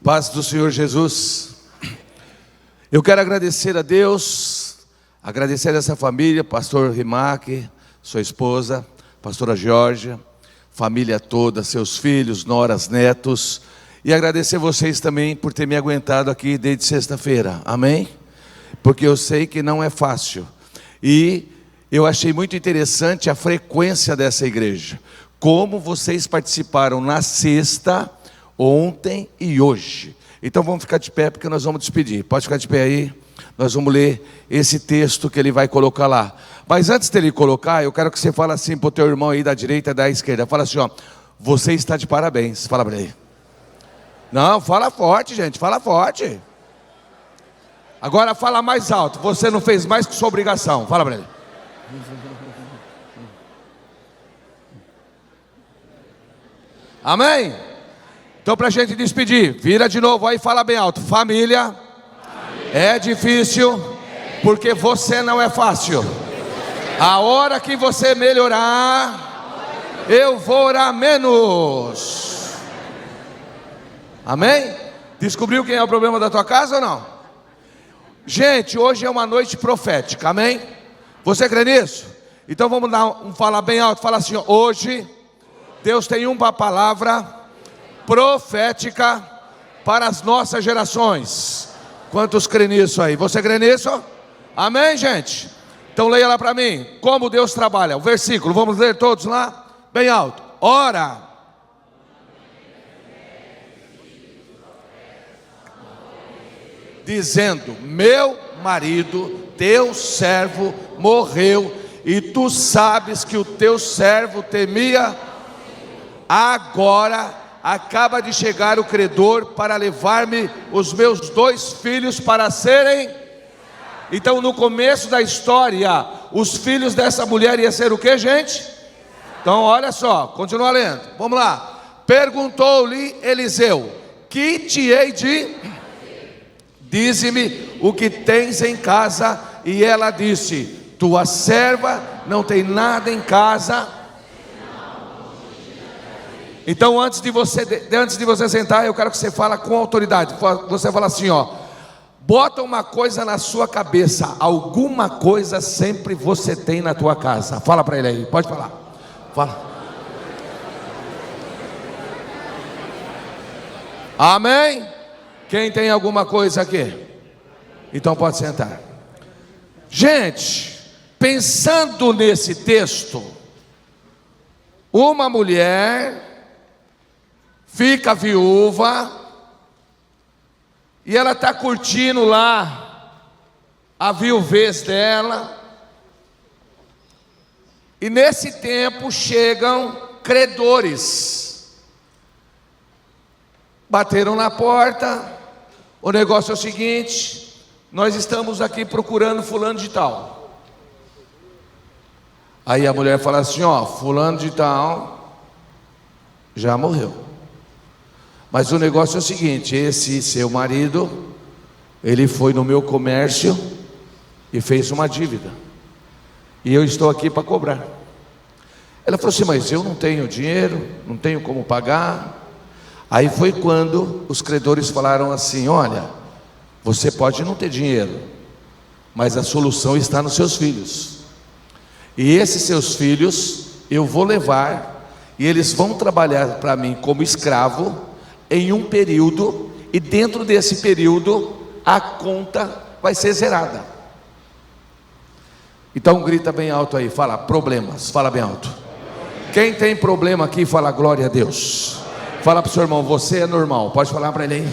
Paz do Senhor Jesus. Eu quero agradecer a Deus, agradecer a essa família, pastor Rimac, sua esposa, pastora Georgia, família toda, seus filhos, noras, netos, e agradecer vocês também por ter me aguentado aqui desde sexta-feira, amém? Porque eu sei que não é fácil, e eu achei muito interessante a frequência dessa igreja, como vocês participaram na sexta, ontem e hoje. Então vamos ficar de pé porque nós vamos despedir. Pode ficar de pé aí. Nós vamos ler esse texto que ele vai colocar lá. Mas antes dele colocar, eu quero que você fale assim para o teu irmão aí da direita e da esquerda. Fala assim, ó: você está de parabéns. Fala para ele. Não, fala forte, gente. Fala forte. Agora fala mais alto. Você não fez mais que sua obrigação. Fala para ele. Amém? Então, para a gente despedir, vira de novo aí e fala bem alto. Família é difícil porque você não é fácil. A hora que você melhorar, eu vou orar menos. Amém? Descobriu quem é o problema da tua casa ou não? Gente, hoje é uma noite profética, amém? Você crê nisso? Então vamos dar falar bem alto. Fala assim, ó: hoje Deus tem uma palavra profética para as nossas gerações. Quantos creem nisso aí? Você crê nisso? Amém, gente? Então leia lá para mim, como Deus trabalha. O versículo, vamos ler todos lá? Bem alto. Ora, dizendo: meu marido, teu servo, morreu, e tu sabes que o teu servo temia. Agora acaba de chegar o credor para levar-me os meus 2 filhos para serem. Então no começo da história, os filhos dessa mulher iam ser o que, gente? Então olha só, continua lendo, vamos lá. Perguntou-lhe Eliseu: que te hei de? Dize-me o que tens em casa. E ela disse: tua serva não tem nada em casa. Então antes de você sentar, eu quero que você fale com autoridade. Você fala assim, ó: bota uma coisa na sua cabeça, alguma coisa sempre você tem na tua casa. Fala para ele aí, pode falar. Fala. Amém? Quem tem alguma coisa aqui? Então pode sentar. Gente, pensando nesse texto, uma mulher fica viúva e ela está curtindo lá a viuvez dela, e nesse tempo chegam credores, bateram na porta. O negócio é o seguinte: nós estamos aqui procurando fulano de tal. Aí a mulher fala assim, ó: fulano de tal já morreu. Mas o negócio é o seguinte: esse seu marido, ele foi no meu comércio e fez uma dívida, e eu estou aqui para cobrar. Ela falou assim: mas eu não tenho dinheiro, não tenho como pagar. Aí foi quando os credores falaram assim: olha, você pode não ter dinheiro, mas a solução está nos seus filhos. E esses seus filhos eu vou levar, e eles vão trabalhar para mim como escravo em um período, e dentro desse período a conta vai ser zerada. Então grita bem alto aí, fala problemas, fala bem alto. Quem tem problema aqui, fala glória a Deus. Fala para o seu irmão: você é normal. Pode falar para ele aí.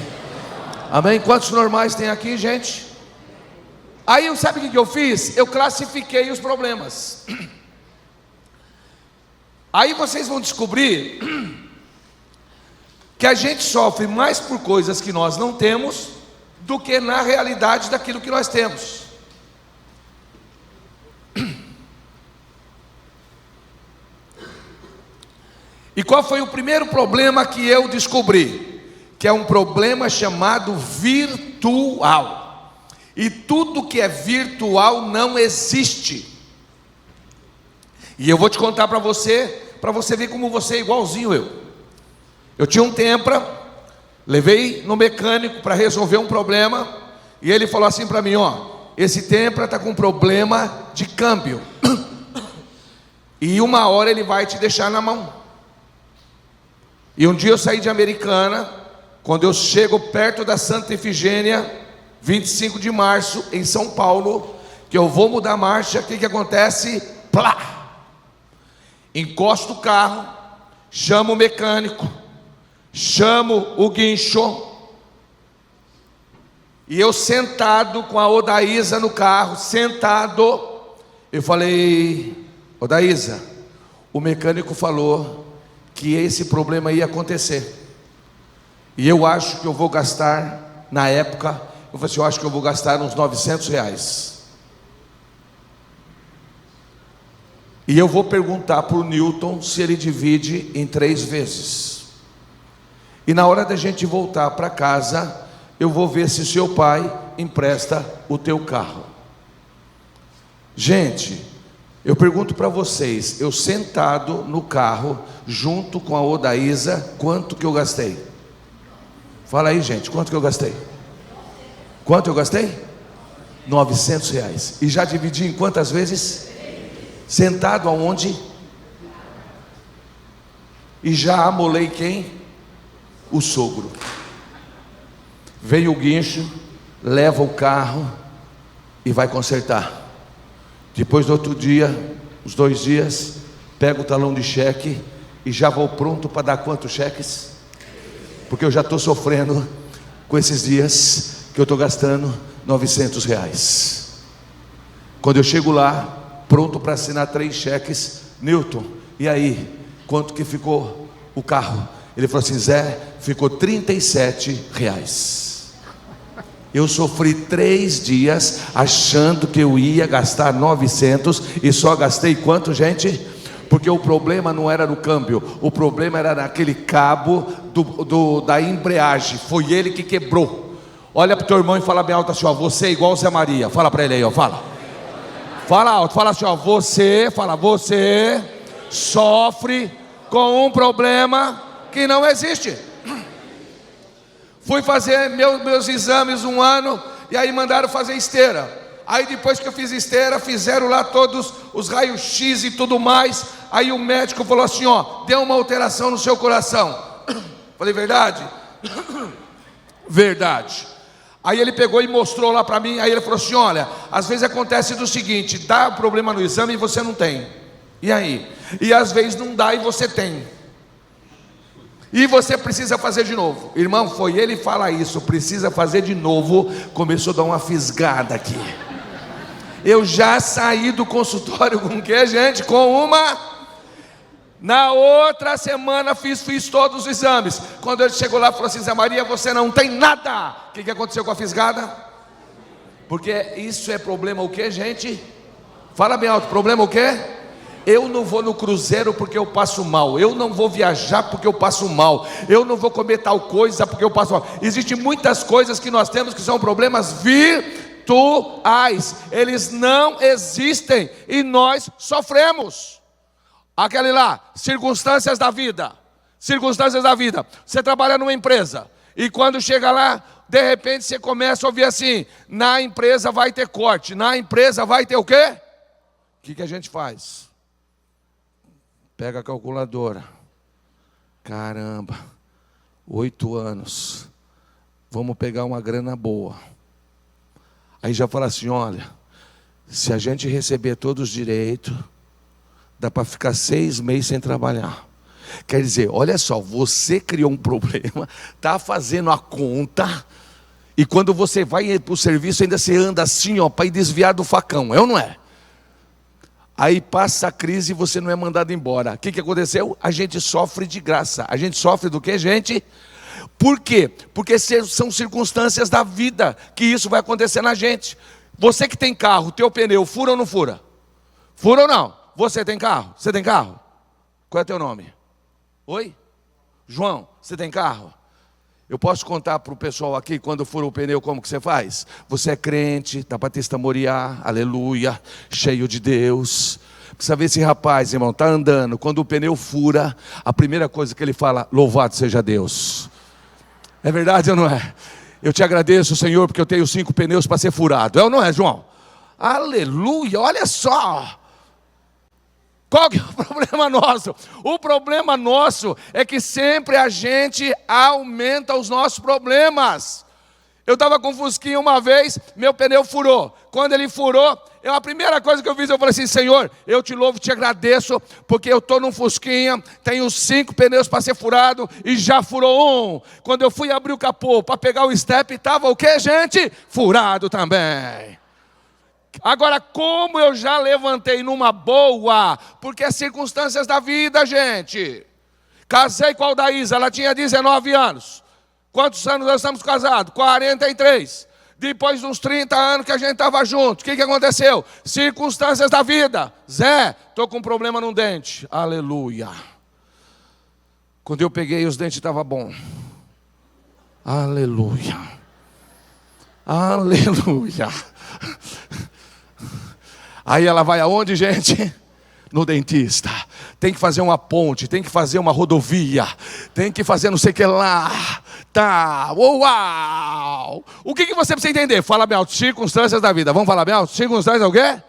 Amém? Quantos normais tem aqui, gente? Aí sabe o que eu fiz? Eu classifiquei os problemas. Aí vocês vão descobrir que a gente sofre mais por coisas que nós não temos do que na realidade daquilo que nós temos. E qual foi o primeiro problema que eu descobri? Que é um problema chamado virtual. E tudo que é virtual não existe. E eu vou te contar para você ver como você é igualzinho eu. Eu tinha um Tempra, Levei no mecânico para resolver um problema, e ele falou assim para mim, ó, esse Tempra está com problema de câmbio, e uma hora ele vai te deixar na mão. E um dia eu saí de Americana, quando eu chego perto da Santa Efigênia, 25 de março, em São Paulo, que eu vou mudar a marcha, o que acontece? Plá! Encosto o carro, chamo o mecânico, chamo o guincho, e eu sentado com a Odaísa no carro, sentado, eu falei, Odaísa, o mecânico falou que esse problema ia acontecer, e eu acho que eu vou gastar, na época, eu falei assim, eu acho que eu vou gastar uns R$900, e eu vou perguntar para o Newton se ele divide em 3 vezes, e na hora da gente voltar para casa, eu vou ver se seu pai empresta o teu carro. Gente, eu pergunto para vocês, eu sentado no carro, junto com a Odaísa, quanto que eu gastei? Fala aí, gente, quanto que eu gastei? Quanto eu gastei? R$900. E já dividi em quantas vezes? Sentado aonde? E já amolei quem? O sogro. Veio o guincho, leva o carro e vai consertar. Depois do outro dia, uns 2 dias, pego o talão de cheque e já vou pronto para dar quantos cheques? Porque eu já estou sofrendo com esses dias que eu estou gastando R$900. Quando eu chego lá, pronto para assinar 3 cheques, Newton, e aí, quanto que ficou o carro? Ele falou assim, Zé, ficou R$37. Eu sofri 3 dias achando que eu ia gastar 900 e só gastei quanto, gente? Porque o problema não era no câmbio, o problema era naquele cabo da embreagem, foi ele que quebrou. Olha para o teu irmão e fala bem alto assim, ó, você é igual o Zé Maria, fala para ele aí, ó, fala alto, fala assim, ó, você sofre com um problema que não existe. Fui fazer meus exames 1 ano, e aí mandaram fazer esteira. Aí depois que eu fiz esteira, fizeram lá todos os raios-x e tudo mais. Aí o médico falou assim, ó, deu uma alteração no seu coração. Falei, verdade? Verdade. Aí ele pegou e mostrou lá para mim. Aí ele falou assim, olha, às vezes acontece do seguinte, dá problema no exame e você não tem. E aí? E às vezes não dá e você tem. E você precisa fazer de novo. Irmão, foi ele falar isso, precisa fazer de novo. Começou a dar uma fisgada aqui. Eu já saí do consultório com o que, gente? Com uma. Na outra semana fiz todos os exames. Quando ele chegou lá, falou assim, Zé Maria, você não tem nada. O que aconteceu com a fisgada? Porque isso é problema o que, gente? Fala bem alto, problema o que? Eu não vou no cruzeiro porque eu passo mal. Eu não vou viajar porque eu passo mal. Eu não vou comer tal coisa porque eu passo mal. Existem muitas coisas que nós temos que são problemas virtuais. Eles não existem e nós sofremos. Aquele lá, circunstâncias da vida. Circunstâncias da vida. Você trabalha numa empresa e quando chega lá, de repente você começa a ouvir assim, na empresa vai ter corte. Na empresa vai ter o quê? O que a gente faz? Pega a calculadora. Caramba, 8 anos. Vamos pegar uma grana boa. Aí já fala assim, olha, se a gente receber todos os direitos, dá para ficar 6 meses sem trabalhar. Quer dizer, olha só, você criou um problema, está fazendo a conta, e quando você vai para o serviço, ainda você anda assim, ó, para ir desviar do facão, é ou não é? Aí passa a crise e você não é mandado embora. O que aconteceu? A gente sofre de graça. A gente sofre do que, gente? Por quê? Porque são circunstâncias da vida que isso vai acontecer na gente. Você que tem carro, teu pneu fura ou não fura? Fura ou não? Você tem carro? Você tem carro? Qual é teu nome? Oi? João, você tem carro? Eu posso contar para o pessoal aqui, quando fura o pneu, como que você faz? Você é crente, dá para testemunhar, aleluia, cheio de Deus. Precisa ver esse rapaz, irmão, está andando, quando o pneu fura, a primeira coisa que ele fala, louvado seja Deus. É verdade ou não é? Eu te agradeço, Senhor, porque eu tenho 5 pneus para ser furado. É ou não é, João? Aleluia, olha só. Qual que é o problema nosso? O problema nosso é que sempre a gente aumenta os nossos problemas. Eu estava com um Fusquinha uma vez, meu pneu furou. Quando ele furou, a primeira coisa que eu fiz, eu falei assim: Senhor, eu te louvo, te agradeço, porque eu estou num Fusquinha, tenho 5 pneus para ser furado e já furou um. Quando eu fui abrir o capô para pegar o step, estava o que, gente? Furado também. Agora, como eu já levantei numa boa, porque as circunstâncias da vida, gente. Casei com a Aldaísa, ela tinha 19 anos. Quantos anos nós estamos casados? 43. Depois de uns 30 anos que a gente estava junto, o que aconteceu? Circunstâncias da vida. Zé, estou com um problema no dente. Aleluia. Quando eu peguei, os dentes estavam bons. Aleluia. Aleluia. Aí ela vai aonde, gente? No dentista. Tem que fazer uma ponte, tem que fazer uma rodovia, tem que fazer não sei o que lá. Tá, uau! O que você precisa entender? Fala bem alto, circunstâncias da vida. Vamos falar bem alto? Circunstâncias o quê?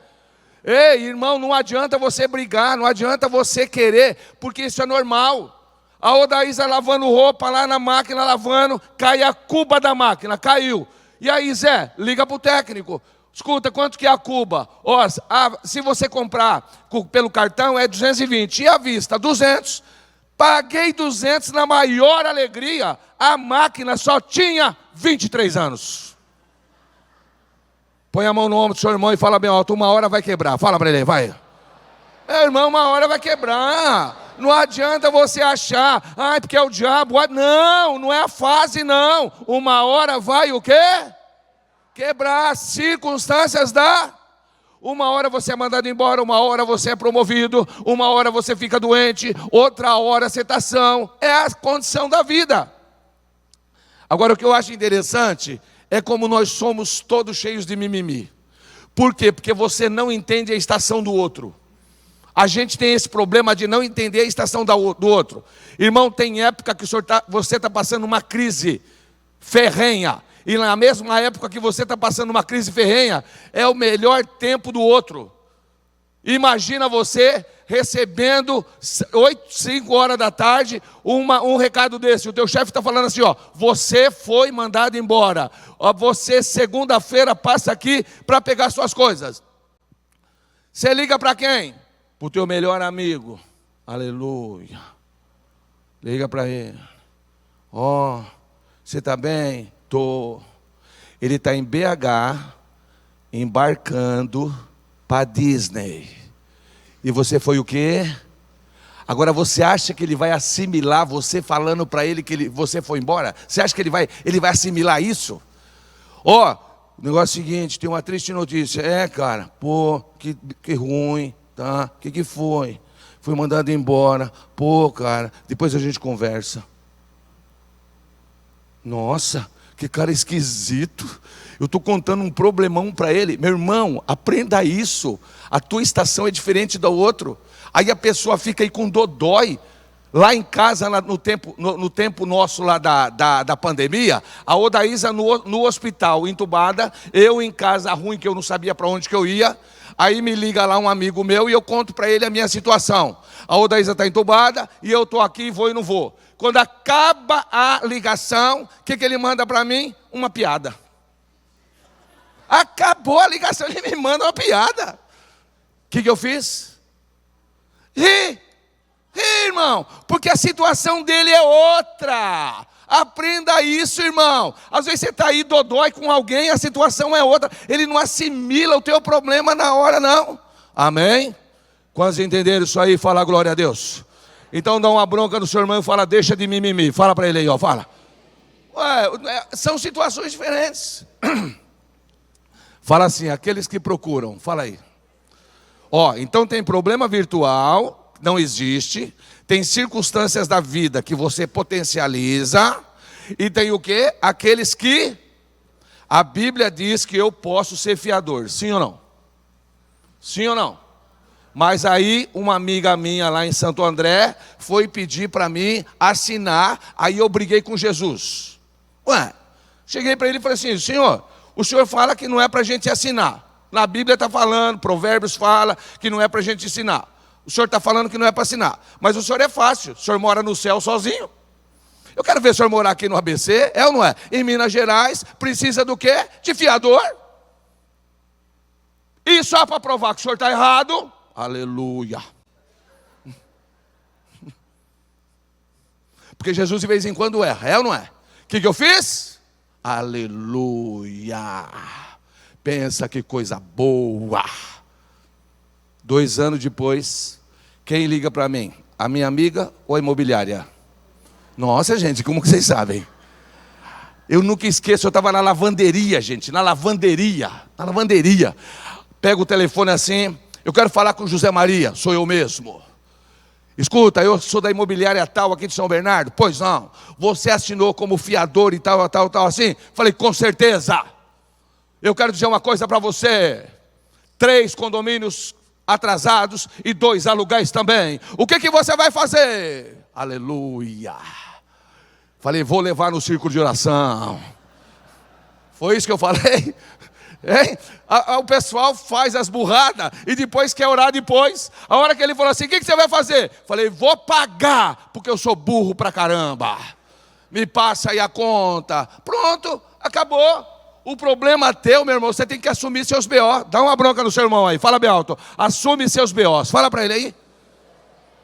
Ei, irmão, não adianta você brigar, não adianta você querer, porque isso é normal. A Odaísa lavando roupa lá na máquina, lavando, cai a cuba da máquina, caiu. E aí, Zé, liga para o técnico. Escuta, quanto que é a cuba? Ó, se você comprar pelo cartão é 220, e à vista, 200. Paguei 200 na maior alegria, a máquina só tinha 23 anos. Põe a mão no ombro do seu irmão e fala bem alto: uma hora vai quebrar. Fala para ele, vai. Irmão, uma hora vai quebrar. Não adianta você achar, porque é o diabo. Não, não é a fase não. Uma hora vai o quê? Quebrar. Circunstâncias da... Uma hora você é mandado embora, uma hora você é promovido, uma hora você fica doente, outra hora aceitação. É a condição da vida. Agora, o que eu acho interessante é como nós somos todos cheios de mimimi. Por quê? Porque você não entende a estação do outro. A gente tem esse problema de não entender a estação do outro. Irmão, tem época que você está passando uma crise ferrenha. E na mesma época que você está passando uma crise ferrenha, é o melhor tempo do outro. Imagina você recebendo 5 horas da tarde um recado desse. O teu chefe está falando assim: ó, você foi mandado embora. Você segunda-feira passa aqui para pegar suas coisas. Você liga para quem? Para o teu melhor amigo. Aleluia. Liga para ele. Ó, você está bem? Tô. Ele está em BH, embarcando para Disney. E você foi o quê? Agora você acha que ele vai assimilar você falando para ele que você foi embora? Você acha que ele vai assimilar isso? Ó, o negócio é o seguinte, tem uma triste notícia. Cara, pô, que ruim, tá? O que foi? Fui mandado embora. Pô, cara, depois a gente conversa. Nossa, que cara esquisito. Eu estou contando um problemão para ele. Meu irmão, aprenda isso. A tua estação é diferente do outro. Aí a pessoa fica aí com dodói. Lá em casa, no tempo nosso lá da pandemia, a Odaísa no hospital, entubada, eu em casa ruim, que eu não sabia para onde que eu ia. Aí me liga lá um amigo meu e eu conto para ele a minha situação. A Odaísa está entubada e eu estou aqui, vou e não vou. Quando acaba a ligação, o que ele manda para mim? Uma piada. Acabou a ligação, ele me manda uma piada. O que eu fiz? Ri, irmão, porque a situação dele é outra. Aprenda isso, irmão. Às vezes você está aí dodói com alguém, a situação é outra. Ele não assimila o teu problema na hora, não. Amém? Quantos entenderam isso aí? Fala glória a Deus. Então dá uma bronca no seu irmão e fala: deixa de mimimi. Fala para ele aí, ó, fala. São situações diferentes. Fala assim, aqueles que procuram. Fala aí. Então tem problema virtual, não existe. Tem circunstâncias da vida que você potencializa. E tem o quê? Aqueles que a Bíblia diz que eu posso ser fiador. Sim ou não? Sim ou não? Mas aí uma amiga minha lá em Santo André foi pedir para mim assinar. Aí eu briguei com Jesus. Ué, cheguei para ele e falei assim: senhor, o senhor fala que não é para a gente assinar. Na Bíblia está falando, Provérbios fala que não é para a gente ensinar. O senhor está falando que não é para assinar. Mas o senhor é fácil, o senhor mora no céu sozinho. Eu quero ver o senhor morar aqui no ABC, é ou não é? Em Minas Gerais, precisa do quê? De fiador. E só para provar que o senhor está errado, aleluia. Porque Jesus de vez em quando erra, é ou não é? O que eu fiz? Aleluia. Pensa que coisa boa. 2 anos depois, quem liga para mim? A minha amiga ou a imobiliária? Nossa, gente, como que vocês sabem? Eu nunca esqueço, eu estava na lavanderia, gente, na lavanderia. Pego o telefone assim, eu quero falar com o José Maria, sou eu mesmo. Escuta, eu sou da imobiliária tal aqui de São Bernardo. Pois não, você assinou como fiador e tal assim? Falei, com certeza. Eu quero dizer uma coisa para você. 3 condomínios atrasados e 2 aluguéis também. O que você vai fazer? Aleluia. Falei, vou levar no círculo de oração. Foi isso que eu falei? Hein? O pessoal faz as burradas e depois quer orar depois. A hora que ele falou assim, o que você vai fazer? Falei, vou pagar, porque eu sou burro pra caramba. Me passa aí a conta. Pronto, acabou. O problema teu, meu irmão, você tem que assumir seus B.O. Dá uma bronca no seu irmão aí, fala bem alto. Assume seus B.O.s, fala pra ele aí.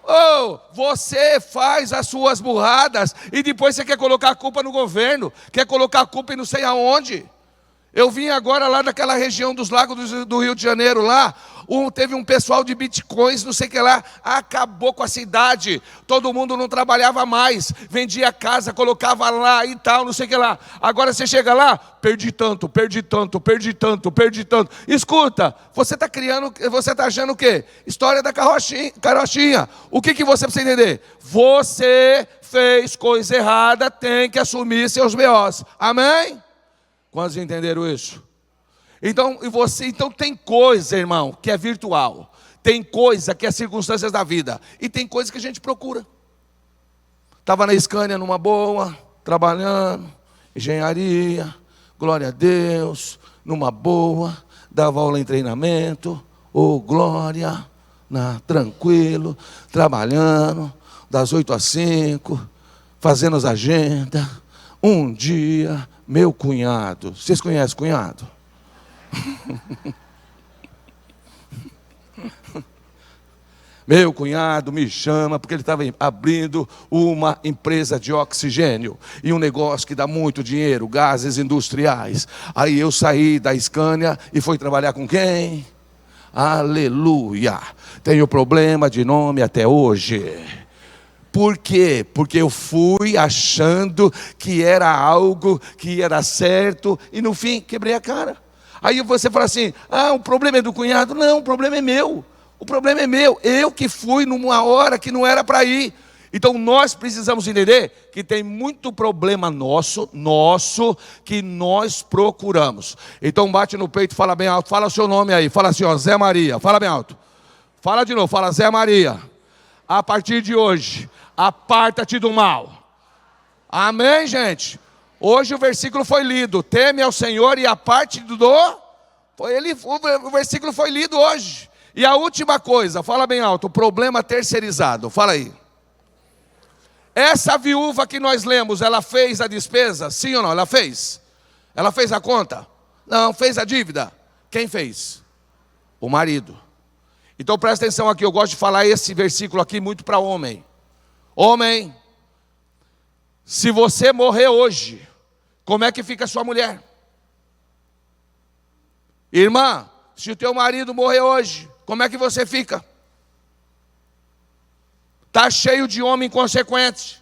Oh, você faz as suas burradas e depois você quer colocar a culpa no governo, quer colocar a culpa em não sei aonde. Eu vim agora lá daquela região dos lagos do Rio de Janeiro lá, teve um pessoal de bitcoins, não sei o que lá, acabou com a cidade, todo mundo não trabalhava mais, vendia casa, colocava lá e tal, não sei o que lá. Agora você chega lá, perdi tanto. Escuta, você está achando o quê? História da carochinha. O que você precisa entender? Você fez coisa errada, tem que assumir seus B.O.s. Amém? Quantos entenderam isso? Então tem coisa, irmão, que é virtual. Tem coisa que é circunstâncias da vida. E tem coisa que a gente procura. Estava na Scania numa boa, trabalhando, engenharia, glória a Deus, numa boa, dava aula em treinamento, glória, tranquilo, trabalhando, das 8 às 5, fazendo as agendas. Um dia, meu cunhado, vocês conhecem cunhado? Meu cunhado me chama porque ele estava abrindo uma empresa de oxigênio e um negócio que dá muito dinheiro, gases industriais. Aí eu saí da Scania e fui trabalhar com quem? Aleluia! Tenho problema de nome até hoje. Por quê? Porque eu fui achando que era algo que era certo e no fim quebrei a cara. Aí você fala assim, o problema é do cunhado. Não, o problema é meu. O problema é meu. Eu que fui numa hora que não era para ir. Então nós precisamos entender que tem muito problema nosso que nós procuramos. Então bate no peito e fala bem alto, fala o seu nome aí. Fala assim, Zé Maria, fala bem alto. Fala de novo, fala Zé Maria. A partir de hoje, aparta-te do mal. Amém, gente? Hoje o versículo foi lido. Teme ao Senhor e aparte-te do... O versículo foi lido hoje. E a última coisa, fala bem alto, o problema terceirizado. Fala aí. Essa viúva que nós lemos, ela fez a despesa? Sim ou não? Ela fez? Ela fez a conta? Não. Fez a dívida? Quem fez? O marido. Então presta atenção aqui, eu gosto de falar esse versículo aqui muito para homem. Homem, se você morrer hoje, como é que fica a sua mulher? Irmã, se o teu marido morrer hoje, como é que você fica? Está cheio de homem inconsequente.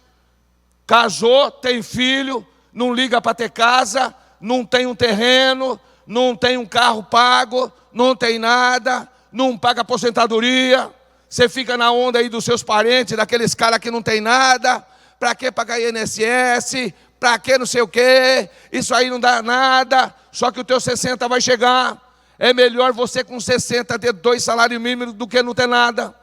Casou, tem filho, não liga para ter casa, não tem um terreno, não tem um carro pago, não tem nada, não paga aposentadoria. Você fica na onda aí dos seus parentes, daqueles caras que não tem nada. Para que pagar INSS? Para que não sei o quê? Isso aí não dá nada. Só que o teu 60 vai chegar. É melhor você com 60 ter 2 salários mínimos do que não ter nada.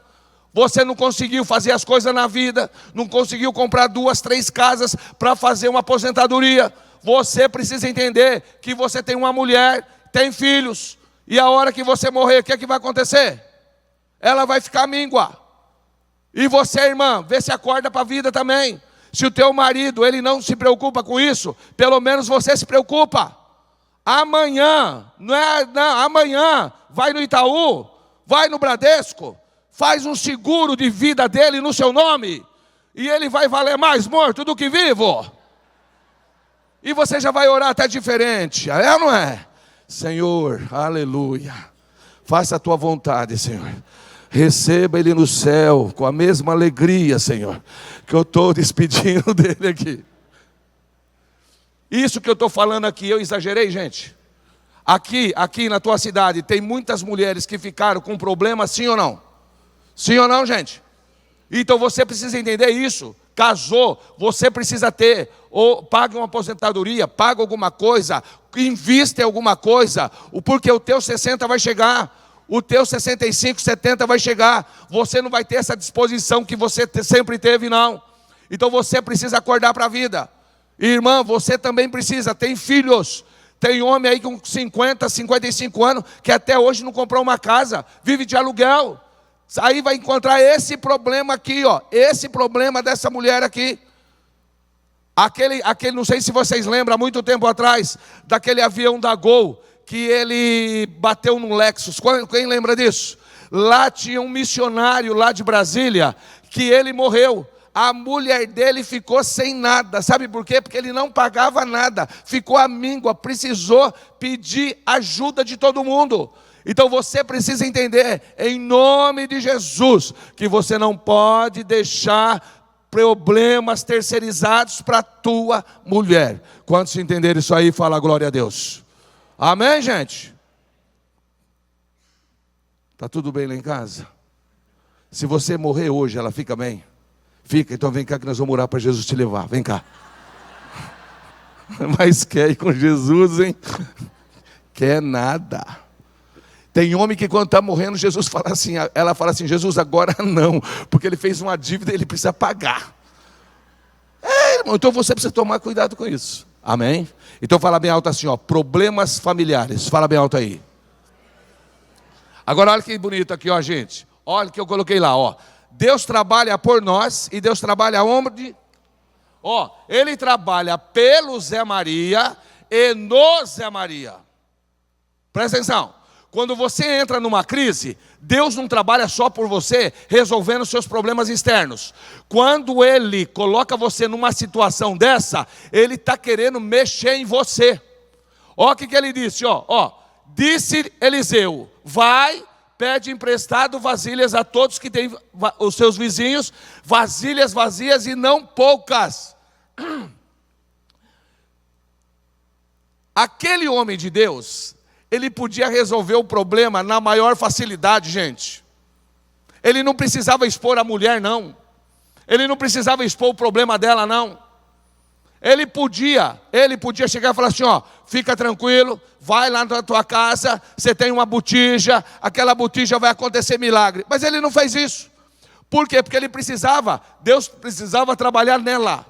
Você não conseguiu fazer as coisas na vida, não conseguiu comprar 2, 3 casas para fazer uma aposentadoria. Você precisa entender que você tem uma mulher, tem filhos, e a hora que você morrer, o que é que vai acontecer? Ela vai ficar míngua. E você, irmã, vê se acorda para a vida também. Se o teu marido, ele não se preocupa com isso, pelo menos você se preocupa. Amanhã, amanhã, vai no Itaú, vai no Bradesco, faz um seguro de vida dele no seu nome, e ele vai valer mais morto do que vivo. E você já vai orar até diferente, é ou não é? Senhor, aleluia, faça a tua vontade, Senhor. Receba ele no céu com a mesma alegria, Senhor, que eu estou despedindo dele aqui. Isso que eu estou falando aqui, eu exagerei, gente? Aqui na tua cidade, tem muitas mulheres que ficaram com problema, sim ou não? Sim ou não, gente? Então você precisa entender isso. Casou, você precisa ter, ou paga uma aposentadoria, paga alguma coisa, invista em alguma coisa, porque o teu 60 vai chegar. O teu 65, 70 vai chegar. Você não vai ter essa disposição que você sempre teve, não. Então você precisa acordar para a vida. Irmã, você também precisa. Tem filhos. Tem homem aí com 50, 55 anos que até hoje não comprou uma casa. Vive de aluguel. Aí vai encontrar esse problema aqui, ó. Esse problema dessa mulher aqui. Aquele, não sei se vocês lembram, há muito tempo atrás, daquele avião da Gol, que ele bateu num Lexus. Quem lembra disso? Lá tinha um missionário lá de Brasília, que ele morreu. A mulher dele ficou sem nada. Sabe por quê? Porque ele não pagava nada. Ficou amíngua, precisou pedir ajuda de todo mundo. Então você precisa entender, em nome de Jesus, que você não pode deixar problemas terceirizados para a tua mulher. Quantos entenderam isso aí, fala glória a Deus. Amém, gente? Está tudo bem lá em casa? Se você morrer hoje, ela fica bem? Fica, então vem cá que nós vamos orar para Jesus te levar. Vem cá. Mas quer ir com Jesus, hein? Quer nada. Tem homem que quando está morrendo, Jesus fala assim, ela fala assim, Jesus, agora não, porque ele fez uma dívida e ele precisa pagar. Irmão, então você precisa tomar cuidado com isso. Amém? Então fala bem alto assim, ó, problemas familiares. Fala bem alto aí. Agora olha que bonito aqui, ó, gente. Olha o que eu coloquei lá, ó. Deus trabalha por nós e Deus trabalha onde? Ó, Ele trabalha pelo Zé Maria e no Zé Maria. Presta atenção. Quando você entra numa crise, Deus não trabalha só por você, resolvendo seus problemas externos. Quando Ele coloca você numa situação dessa, Ele está querendo mexer em você. Olha o que Ele disse, ó. Disse Eliseu, vai, pede emprestado vasilhas a todos que têm os seus vizinhos, vasilhas vazias e não poucas. Aquele homem de Deus, ele podia resolver o problema na maior facilidade, gente. Ele não precisava expor a mulher, não. Ele não precisava expor o problema dela, não. Ele podia chegar e falar assim, ó, fica tranquilo, vai lá na tua casa, você tem uma botija, aquela botija vai acontecer milagre. Mas ele não fez isso. Por quê? Porque Deus precisava trabalhar nela.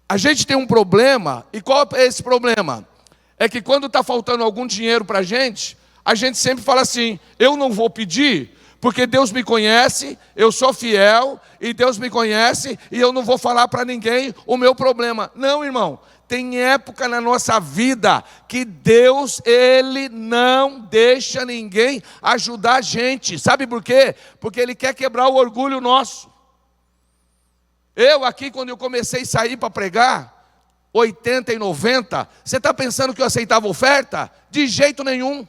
A gente tem um problema, e qual é esse problema? É que quando está faltando algum dinheiro para a gente sempre fala assim, eu não vou pedir, porque Deus me conhece, eu sou fiel, e Deus me conhece, e eu não vou falar para ninguém o meu problema. Não, irmão, tem época na nossa vida que Deus, Ele não deixa ninguém ajudar a gente. Sabe por quê? Porque Ele quer quebrar o orgulho nosso. Eu aqui, quando eu comecei a sair para pregar, 80 e 90, você está pensando que eu aceitava oferta? De jeito nenhum.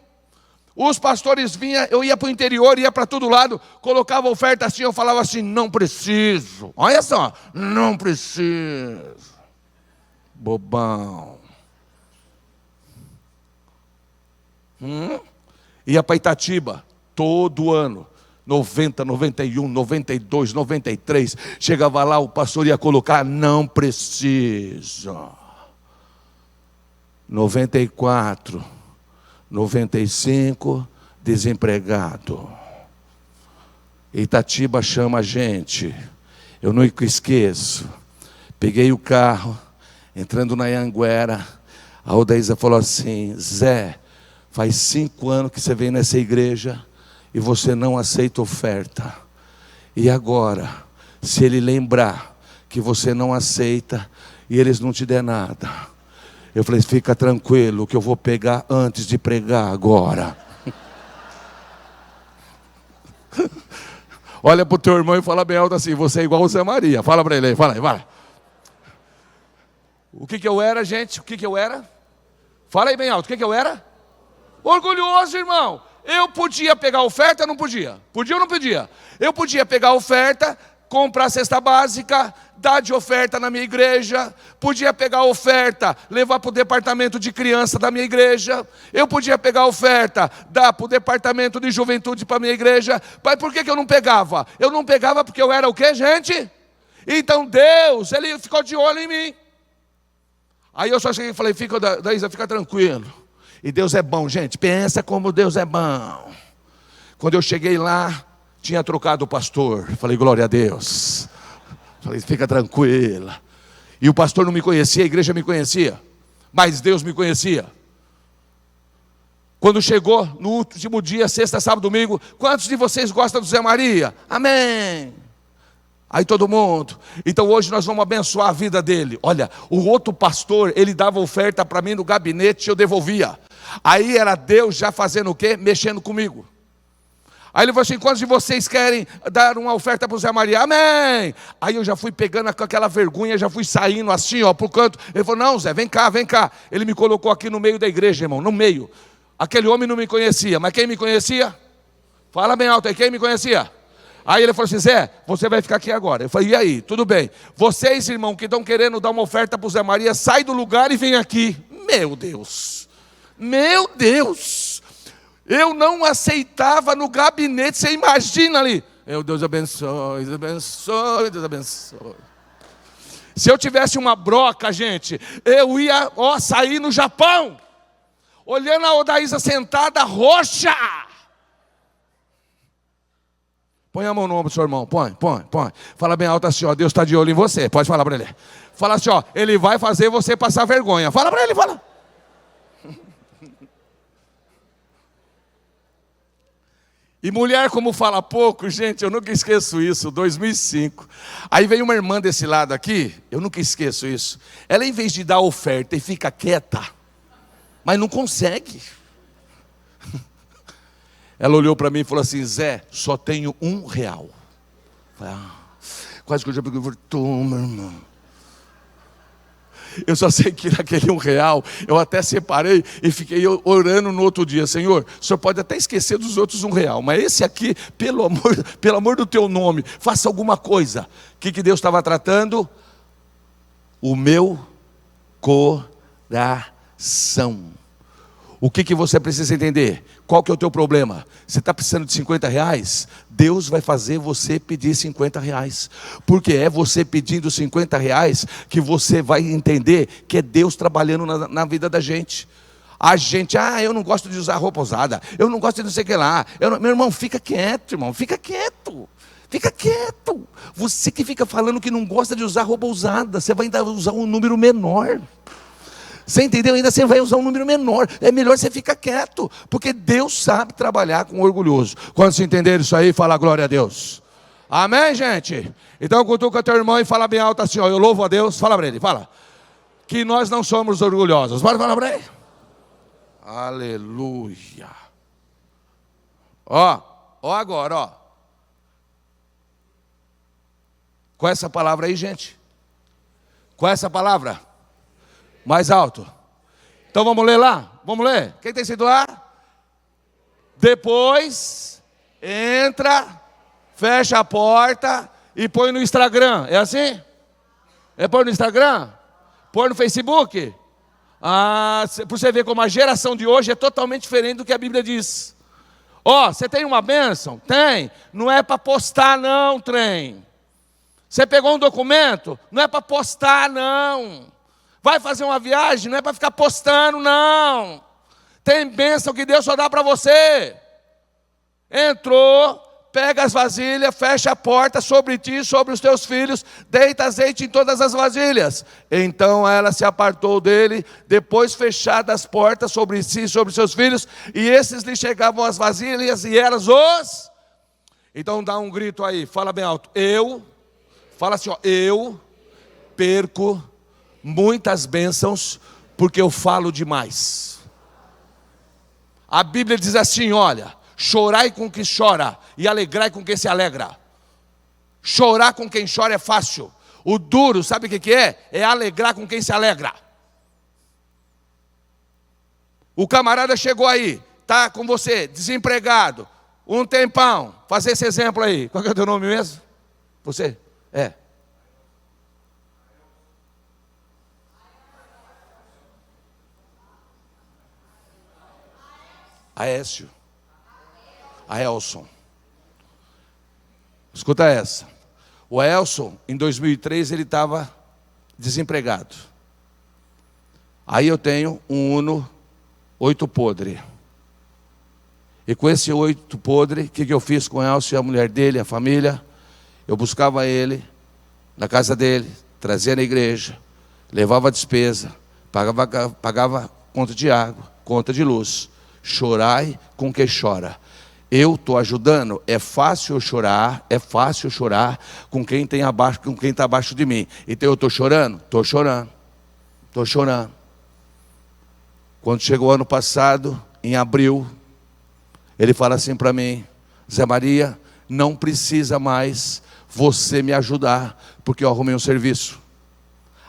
Os pastores vinham, eu ia para o interior, ia para todo lado, colocava oferta assim, eu falava assim, não preciso. Olha só, não preciso. Bobão. Ia para Itatiba, todo ano. 90, 91, 92, 93. Chegava lá, o pastor ia colocar, não precisa. 94, 95, desempregado. Itatiba chama a gente. Eu nunca esqueço. Peguei o carro, Entrando na Anhanguera, a Odaísa falou assim: Zé, faz 5 anos que você vem nessa igreja e você não aceita oferta. E agora, se ele lembrar que você não aceita e eles não te der nada, eu falei: fica tranquilo que eu vou pegar antes de pregar agora. Olha para o teu irmão e fala bem alto assim: você é igual o Zé Maria. Fala para ele aí, fala aí, vai. O que eu era, gente? O que eu era? Fala aí bem alto, o que eu era? Orgulhoso, irmão. Eu podia pegar a oferta, não podia? Podia ou não podia? Eu podia pegar a oferta, comprar a cesta básica, dar de oferta na minha igreja, podia pegar a oferta, levar para o departamento de criança da minha igreja, eu podia pegar a oferta, dar para o departamento de juventude para a minha igreja. Mas por que eu não pegava? Eu não pegava porque eu era o quê, gente? Então Deus, Ele ficou de olho em mim. Aí eu só cheguei e falei: Daísa, fica tranquilo. E Deus é bom, gente, pensa como Deus é bom. Quando eu cheguei lá, tinha trocado o pastor. Falei: glória a Deus. Falei: fica tranquila. E o pastor não me conhecia, a igreja me conhecia, mas Deus me conhecia. Quando chegou no último dia, sexta, sábado, domingo: quantos de vocês gostam do Zé Maria? Amém. Aí todo mundo. Então hoje nós vamos abençoar a vida dele. Olha, o outro pastor, ele dava oferta para mim no gabinete, eu devolvia. Aí era Deus já fazendo o quê? Mexendo comigo. Aí ele falou assim: quantos de vocês querem dar uma oferta para o Zé Maria? Amém. Aí eu já fui pegando com aquela vergonha, já fui saindo assim, ó, pro canto. Ele falou: não, Zé, vem cá, vem cá. Ele me colocou aqui no meio da igreja, irmão, no meio. Aquele homem não me conhecia, mas quem me conhecia? Fala bem alto aí, quem me conhecia? Aí ele falou assim: Zé, você vai ficar aqui agora. Eu falei: e aí? Tudo bem. Vocês, irmão, que estão querendo dar uma oferta para o Zé Maria, sai do lugar e vem aqui. Meu Deus. Meu Deus. Eu não aceitava no gabinete, você imagina ali. Deus abençoe, Deus abençoe, Deus abençoe. Se eu tivesse uma broca, gente, eu ia, sair no Japão. Olhando a Odaísa sentada, roxa. Põe a mão no ombro do seu irmão, põe. Fala bem alto assim: ó, Deus está de olho em você. Pode falar para ele. Fala assim: ó, Ele vai fazer você passar vergonha. Fala para ele, fala. E mulher como fala pouco, gente, eu nunca esqueço isso, 2005. Aí veio uma irmã desse lado aqui, eu nunca esqueço isso. Ela, em vez de dar oferta e fica quieta, mas não consegue. Ela olhou para mim e falou assim: Zé, só tenho R$1. Falei: quase que eu já peguei, meu irmão. Eu só sei que naquele R$1, eu até separei e fiquei orando no outro dia: Senhor, o Senhor pode até esquecer dos outros R$1, mas esse aqui, pelo amor do teu nome, faça alguma coisa. O que Deus estava tratando? O meu coração. O que você precisa entender? Qual que é o teu problema? Você está precisando de R$50? Deus vai fazer você pedir R$50. Porque é você pedindo R$50 que você vai entender que é Deus trabalhando na vida da gente. A gente: eu não gosto de usar roupa usada, eu não gosto de não sei o que lá. Meu irmão, fica quieto, irmão, fica quieto. Fica quieto. Você que fica falando que não gosta de usar roupa usada, você vai ainda usar um número menor. Você entendeu? Ainda você vai usar um número menor. É melhor você ficar quieto, porque Deus sabe trabalhar com o orgulhoso. Quando você entender isso aí, fala glória a Deus. Amém, gente? Então cutuca teu irmão e fala bem alto assim: ó, eu louvo a Deus. Fala para ele, fala que nós não somos orgulhosos. Bora falar para ele. Aleluia. Ó agora, ó. Qual é essa palavra aí, gente? Qual é essa palavra? Mais alto. Então vamos ler lá? Vamos ler? Quem tem sido lá? Depois entra, fecha a porta e põe no Instagram. É assim? É pôr no Instagram? Pôr no Facebook? Para você ver como a geração de hoje é totalmente diferente do que a Bíblia diz. Você tem uma bênção? Tem. Não é para postar não, trem. Você pegou um documento? Não é para postar não. Vai fazer uma viagem? Não é para ficar postando não. Tem bênção que Deus só dá para você. Entrou, pega as vasilhas, fecha a porta sobre ti e sobre os teus filhos, deita azeite em todas as vasilhas. Então ela se apartou dele, depois fechadas as portas sobre si e sobre seus filhos, e esses lhe chegavam as vasilhas e elas os... Então dá um grito aí, fala bem alto. Fala assim, ó, eu perco muitas bênçãos porque eu falo demais. A Bíblia diz assim, olha, chorai com quem chora e alegrai com quem se alegra. Chorar com quem chora é fácil. O duro, sabe o que é? É alegrar com quem se alegra. O camarada chegou aí, está com você, desempregado, um tempão. Fazer esse exemplo aí. Qual que é o teu nome mesmo? Você? É. Aécio. Aelson. Escuta essa. O Aelson, em 2003, ele estava desempregado. Aí eu tenho um Uno 8 podre. E com esse 8 podre, o que eu fiz com o Aelson e a mulher dele, a família? Eu buscava ele na casa dele, trazia na igreja, levava a despesa, pagava conta de água, conta de luz. Chorai com quem chora. Eu estou ajudando. É fácil chorar com quem tem abaixo, com quem está abaixo de mim. Então eu estou chorando? Estou chorando. Quando chegou o ano passado, em abril, ele fala assim para mim: Zé Maria, não precisa mais você me ajudar, porque eu arrumei um serviço.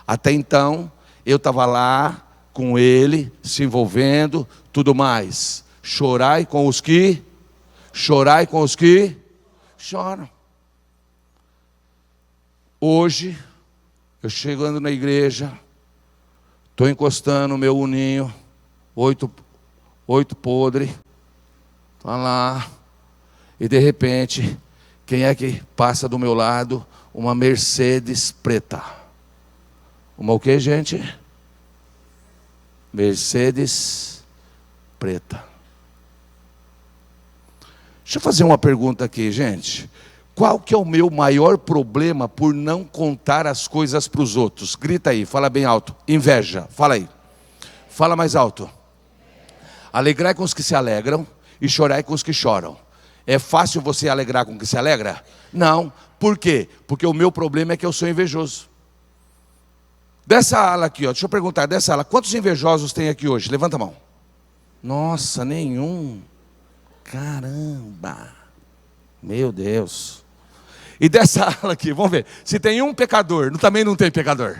Até então, eu estava lá com ele, se envolvendo, tudo mais. Chorai com os que choram. Hoje, eu chegando na igreja, estou encostando o meu uninho, 8 podre, está lá, e de repente, quem é que passa do meu lado? Uma Mercedes preta. Uma o que, gente? Mercedes preta. Deixa eu fazer uma pergunta aqui, gente. Qual que é o meu maior problema por não contar as coisas para os outros? Grita aí, fala bem alto. Inveja, fala aí. Fala mais alto. Alegrai com os que se alegram e chorai com os que choram. É fácil você alegrar com o que se alegra? Não. Por quê? Porque o meu problema é que eu sou invejoso. Dessa ala aqui, ó, deixa eu perguntar, dessa ala, quantos invejosos tem aqui hoje? Levanta a mão. Nossa, nenhum. Caramba. Meu Deus. E dessa ala aqui, vamos ver. Se tem um pecador, também não tem pecador.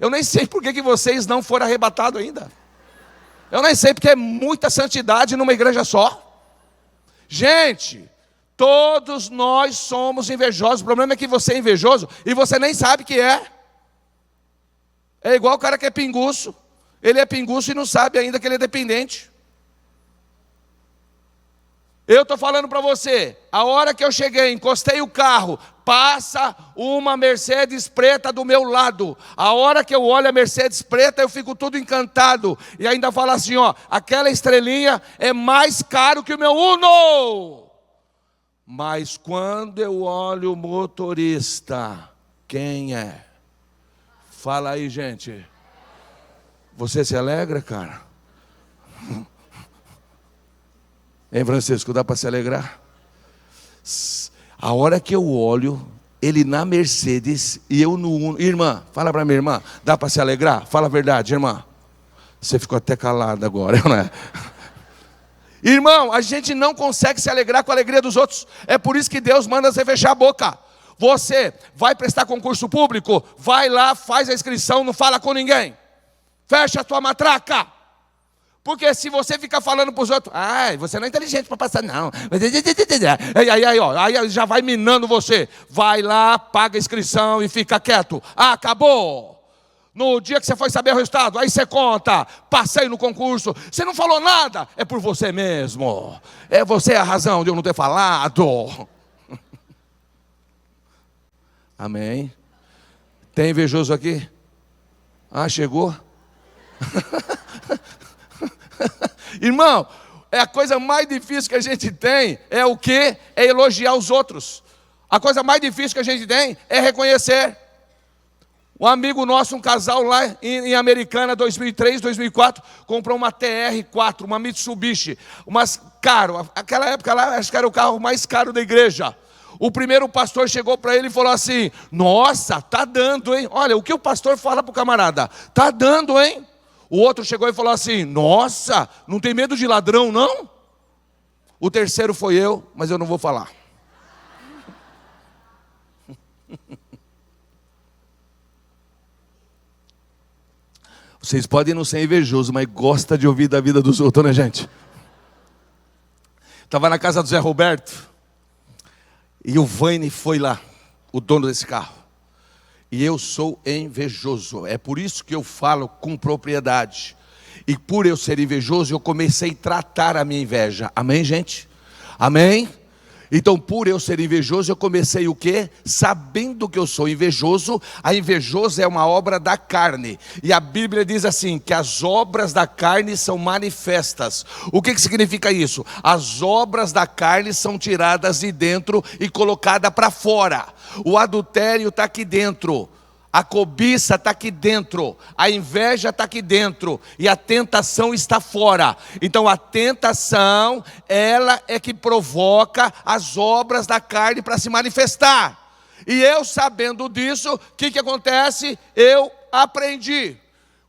Eu nem sei por que vocês não foram arrebatados ainda. Eu nem sei porque é muita santidade numa igreja só. Gente, todos nós somos invejosos. O problema é que você é invejoso e você nem sabe que é. É igual o cara que é pinguço. Ele é pinguço e não sabe ainda que ele é dependente. Eu estou falando para você, a hora que eu cheguei, encostei o carro, passa uma Mercedes preta do meu lado. A hora que eu olho a Mercedes preta, eu fico todo encantado. E ainda fala assim, ó, aquela estrelinha é mais caro que o meu Uno. Mas quando eu olho o motorista, quem é? Fala aí, gente. Você se alegra, cara? Hein, Francisco, dá para se alegrar? A hora que eu olho ele na Mercedes e eu no Uno. Irmã, fala para minha irmã, dá para se alegrar? Fala a verdade, irmã. Você ficou até calada agora, não é? Irmão, a gente não consegue se alegrar com a alegria dos outros. É por isso que Deus manda você fechar a boca. Você vai prestar concurso público, vai lá, faz a inscrição, não fala com ninguém. Fecha a tua matraca. Porque se você ficar falando para os outros, você não é inteligente para passar, não. Aí já vai minando você. Vai lá, paga a inscrição e fica quieto. Acabou. No dia que você foi saber o resultado, aí você conta, passei no concurso. Você não falou nada, é por você mesmo. É você a razão de eu não ter falado. Amém. Tem invejoso aqui? Chegou? Irmão, a coisa mais difícil que a gente tem é o quê? É elogiar os outros. A coisa mais difícil que a gente tem é reconhecer. Um amigo nosso, um casal lá em Americana, 2003, 2004, comprou uma TR4, uma Mitsubishi, umas caro. Aquela época lá, acho que era o carro mais caro da igreja. O primeiro pastor chegou para ele e falou assim: nossa, tá dando, hein? Olha, o que o pastor fala para o camarada? Tá dando, hein? O outro chegou e falou assim: nossa, não tem medo de ladrão, não? O terceiro foi eu, mas eu não vou falar. Vocês podem não ser invejosos, mas gosta de ouvir da vida dos outros, né, gente? Estava na casa do Zé Roberto, e o Vane foi lá, o dono desse carro. E eu sou invejoso, é por isso que eu falo com propriedade. E por eu ser invejoso, eu comecei a tratar a minha inveja. Amém, gente? Amém? Então, por eu ser invejoso, eu comecei o quê? Sabendo que eu sou invejoso. A invejoso é uma obra da carne. E a Bíblia diz assim, que as obras da carne são manifestas. O que significa isso? As obras da carne são tiradas de dentro e colocadas para fora. O adultério está aqui dentro. A cobiça está aqui dentro, a inveja está aqui dentro, e a tentação está fora. Então a tentação, ela é que provoca as obras da carne para se manifestar. E eu sabendo disso, o que acontece? Eu aprendi.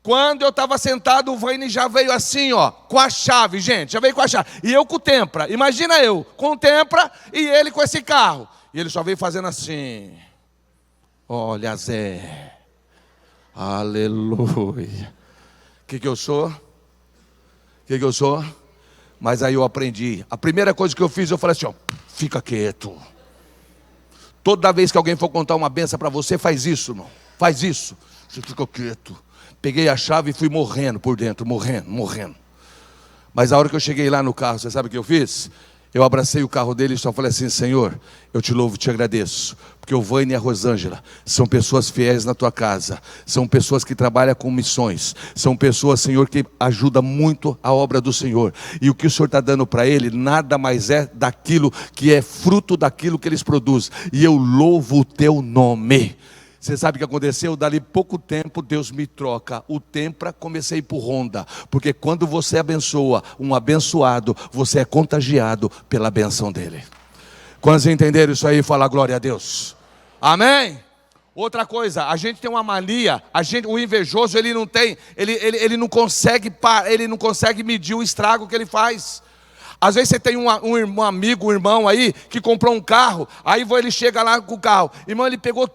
Quando eu estava sentado, o Vane já veio assim, ó, com a chave, gente, já veio com a chave. E eu com o Tempra, imagina eu com o Tempra e ele com esse carro. E ele só veio fazendo assim... Olha, Zé, aleluia. O que eu sou? O que eu sou? Mas aí eu aprendi. A primeira coisa que eu fiz, eu falei assim, ó, fica quieto. Toda vez que alguém for contar uma benção para você, faz isso, irmão. Faz isso. Você fica quieto. Peguei a chave e fui morrendo por dentro, morrendo. Mas a hora que eu cheguei lá no carro, você sabe o que eu fiz? Eu abracei o carro dele e só falei assim: Senhor, eu te louvo e te agradeço, porque o Vane e a Rosângela são pessoas fiéis na tua casa, são pessoas que trabalham com missões, são pessoas, Senhor, que ajudam muito a obra do Senhor, e o que o Senhor está dando para ele, nada mais é daquilo que é fruto daquilo que eles produzem, e eu louvo o teu nome. Você sabe o que aconteceu? Dali pouco tempo Deus me troca o Tempra, comecei por Honda. Porque quando você abençoa um abençoado, você é contagiado pela benção dele. Quando você entender isso aí, fala glória a Deus. Amém? Outra coisa, a gente tem uma mania, o invejoso ele não tem, ele não consegue medir o estrago que ele faz. Às vezes você tem um amigo, um irmão aí, que comprou um carro, aí ele chega lá com o carro, irmão, ele pegou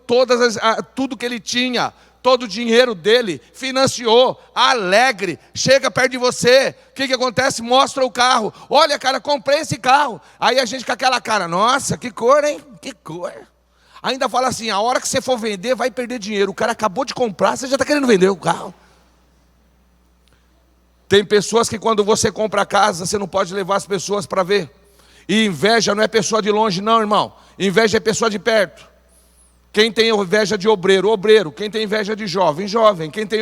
tudo que ele tinha, todo o dinheiro dele, financiou, alegre, chega perto de você, o que acontece? Mostra o carro, olha cara, comprei esse carro, aí a gente com aquela cara, nossa, que cor, hein, que cor, ainda fala assim, a hora que você for vender, vai perder dinheiro, o cara acabou de comprar, você já está querendo vender o carro. Tem pessoas que quando você compra a casa, você não pode levar as pessoas para ver. E inveja não é pessoa de longe não, irmão. Inveja é pessoa de perto. Quem tem inveja de obreiro, obreiro. Quem tem inveja de jovem, jovem. Quem tem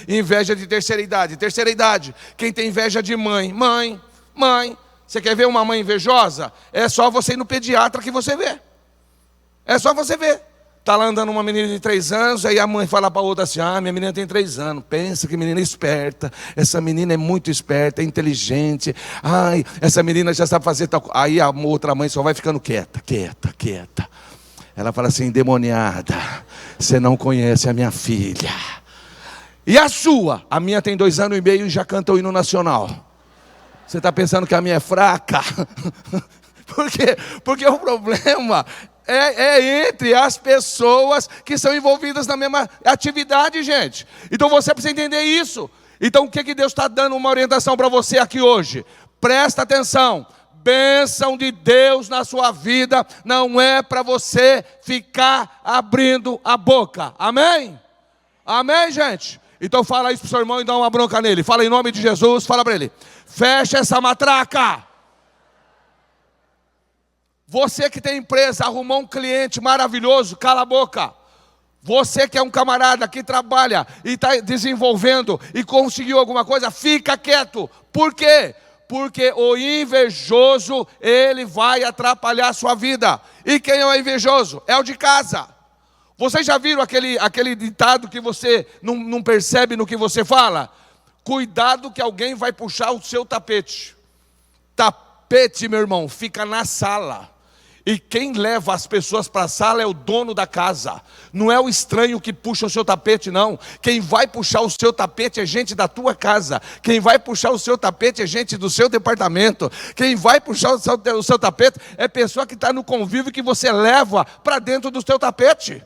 inveja de terceira idade, terceira idade. Quem tem inveja de mãe, mãe, mãe. Você quer ver uma mãe invejosa? É só você ir no pediatra que você vê. É só você ver. Está lá andando uma menina de 3 anos, aí a mãe fala para a outra assim, minha menina tem 3 anos, pensa que menina esperta, essa menina é muito esperta, é inteligente, essa menina já sabe fazer tal coisa. Aí a outra mãe só vai ficando quieta. Ela fala assim, endemoniada, você não conhece a minha filha. E a sua? A minha tem 2 anos e meio e já canta o hino nacional. Você está pensando que a minha é fraca? Por quê? Porque o problema é entre as pessoas que são envolvidas na mesma atividade, gente. Então você precisa entender isso. Então o que Deus está dando uma orientação para você aqui hoje? Presta atenção. Bênção de Deus na sua vida não é para você ficar abrindo a boca. Amém? Amém, gente? Então fala isso para o seu irmão e dá uma bronca nele. Fala em nome de Jesus, fala para ele. Fecha essa matraca. Você que tem empresa, arrumou um cliente maravilhoso, cala a boca. Você que é um camarada que trabalha e está desenvolvendo e conseguiu alguma coisa, fica quieto. Por quê? porque o invejoso, ele vai atrapalhar a sua vida. E quem é o invejoso? É o de casa. Vocês já viram aquele ditado que você não percebe no que você fala? Cuidado que alguém vai puxar o seu tapete. Tapete, meu irmão, fica na sala. E quem leva as pessoas para a sala é o dono da casa. Não é o estranho que puxa o seu tapete, não. Quem vai puxar o seu tapete é gente da tua casa. Quem vai puxar o seu tapete é gente do seu departamento. Quem vai puxar o seu tapete é pessoa que está no convívio que você leva para dentro do seu tapete.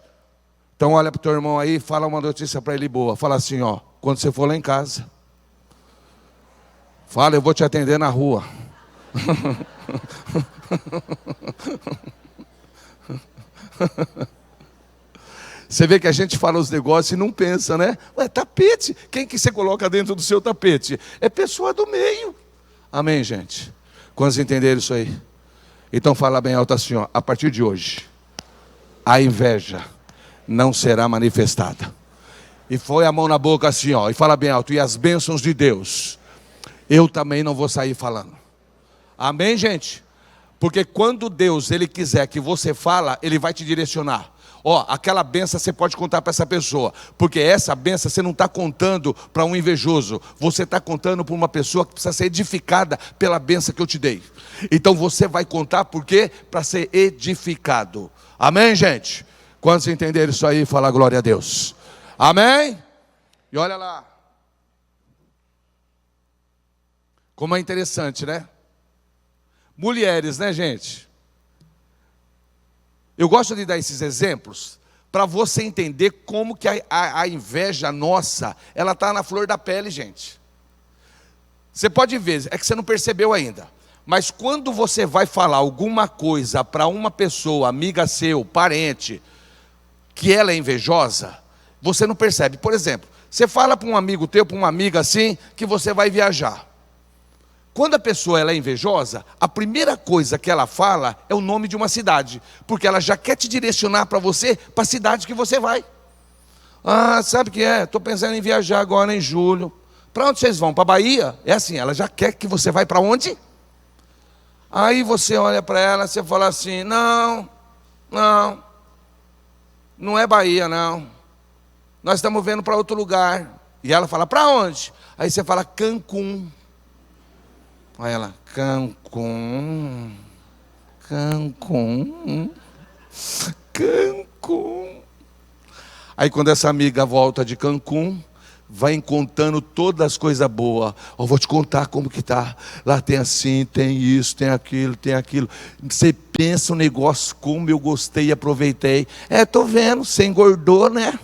Então olha para o teu irmão aí e fala uma notícia para ele boa. Fala assim, ó, quando você for lá em casa, fala, eu vou te atender na rua. Você vê que a gente fala os negócios e não pensa, né? Ué, tapete, quem que você coloca dentro do seu tapete? É pessoa do meio. Amém, gente? Quantos entenderam isso aí? Então fala bem alto assim, ó, a partir de hoje, a inveja não será manifestada. E põe a mão na boca assim, ó, e fala bem alto, e as bênçãos de Deus, eu também não vou sair falando. Amém, gente? Porque quando Deus, Ele quiser que você fala, Ele vai te direcionar. Ó, aquela benção você pode contar para essa pessoa, porque essa benção você não está contando para um invejoso, você está contando para uma pessoa que precisa ser edificada pela benção que eu te dei. Então você vai contar por quê? Para ser edificado. Amém, gente? Quantos entenderam isso aí, fala glória a Deus. Amém? E olha lá, como é interessante, né? Mulheres, né, gente? Eu gosto de dar esses exemplos para você entender como que a inveja nossa, ela está na flor da pele, gente. Você pode ver, é que você não percebeu ainda. Mas quando você vai falar alguma coisa para uma pessoa, amiga seu, parente, que ela é invejosa, você não percebe. Por exemplo, você fala para um amigo teu, para uma amiga assim, que você vai viajar. Quando a pessoa ela é invejosa, a primeira coisa que ela fala é o nome de uma cidade, porque ela já quer te direcionar para você, para a cidade que você vai. Ah, sabe o que é? Estou pensando em viajar agora em julho. Para onde vocês vão? Para a Bahia? É assim, ela já quer que você vai para onde? Aí você olha para ela, você fala assim, não é Bahia não. Nós estamos vendo para outro lugar. E ela fala, para onde? Aí você fala, Cancún. Aí ela, Cancún. Aí quando essa amiga volta de Cancún, vai contando todas as coisas boas. Eu vou te contar como que tá. Lá tem assim, tem isso, tem aquilo, tem aquilo. Você pensa um negócio, como eu gostei e aproveitei. Tô vendo, você engordou, né?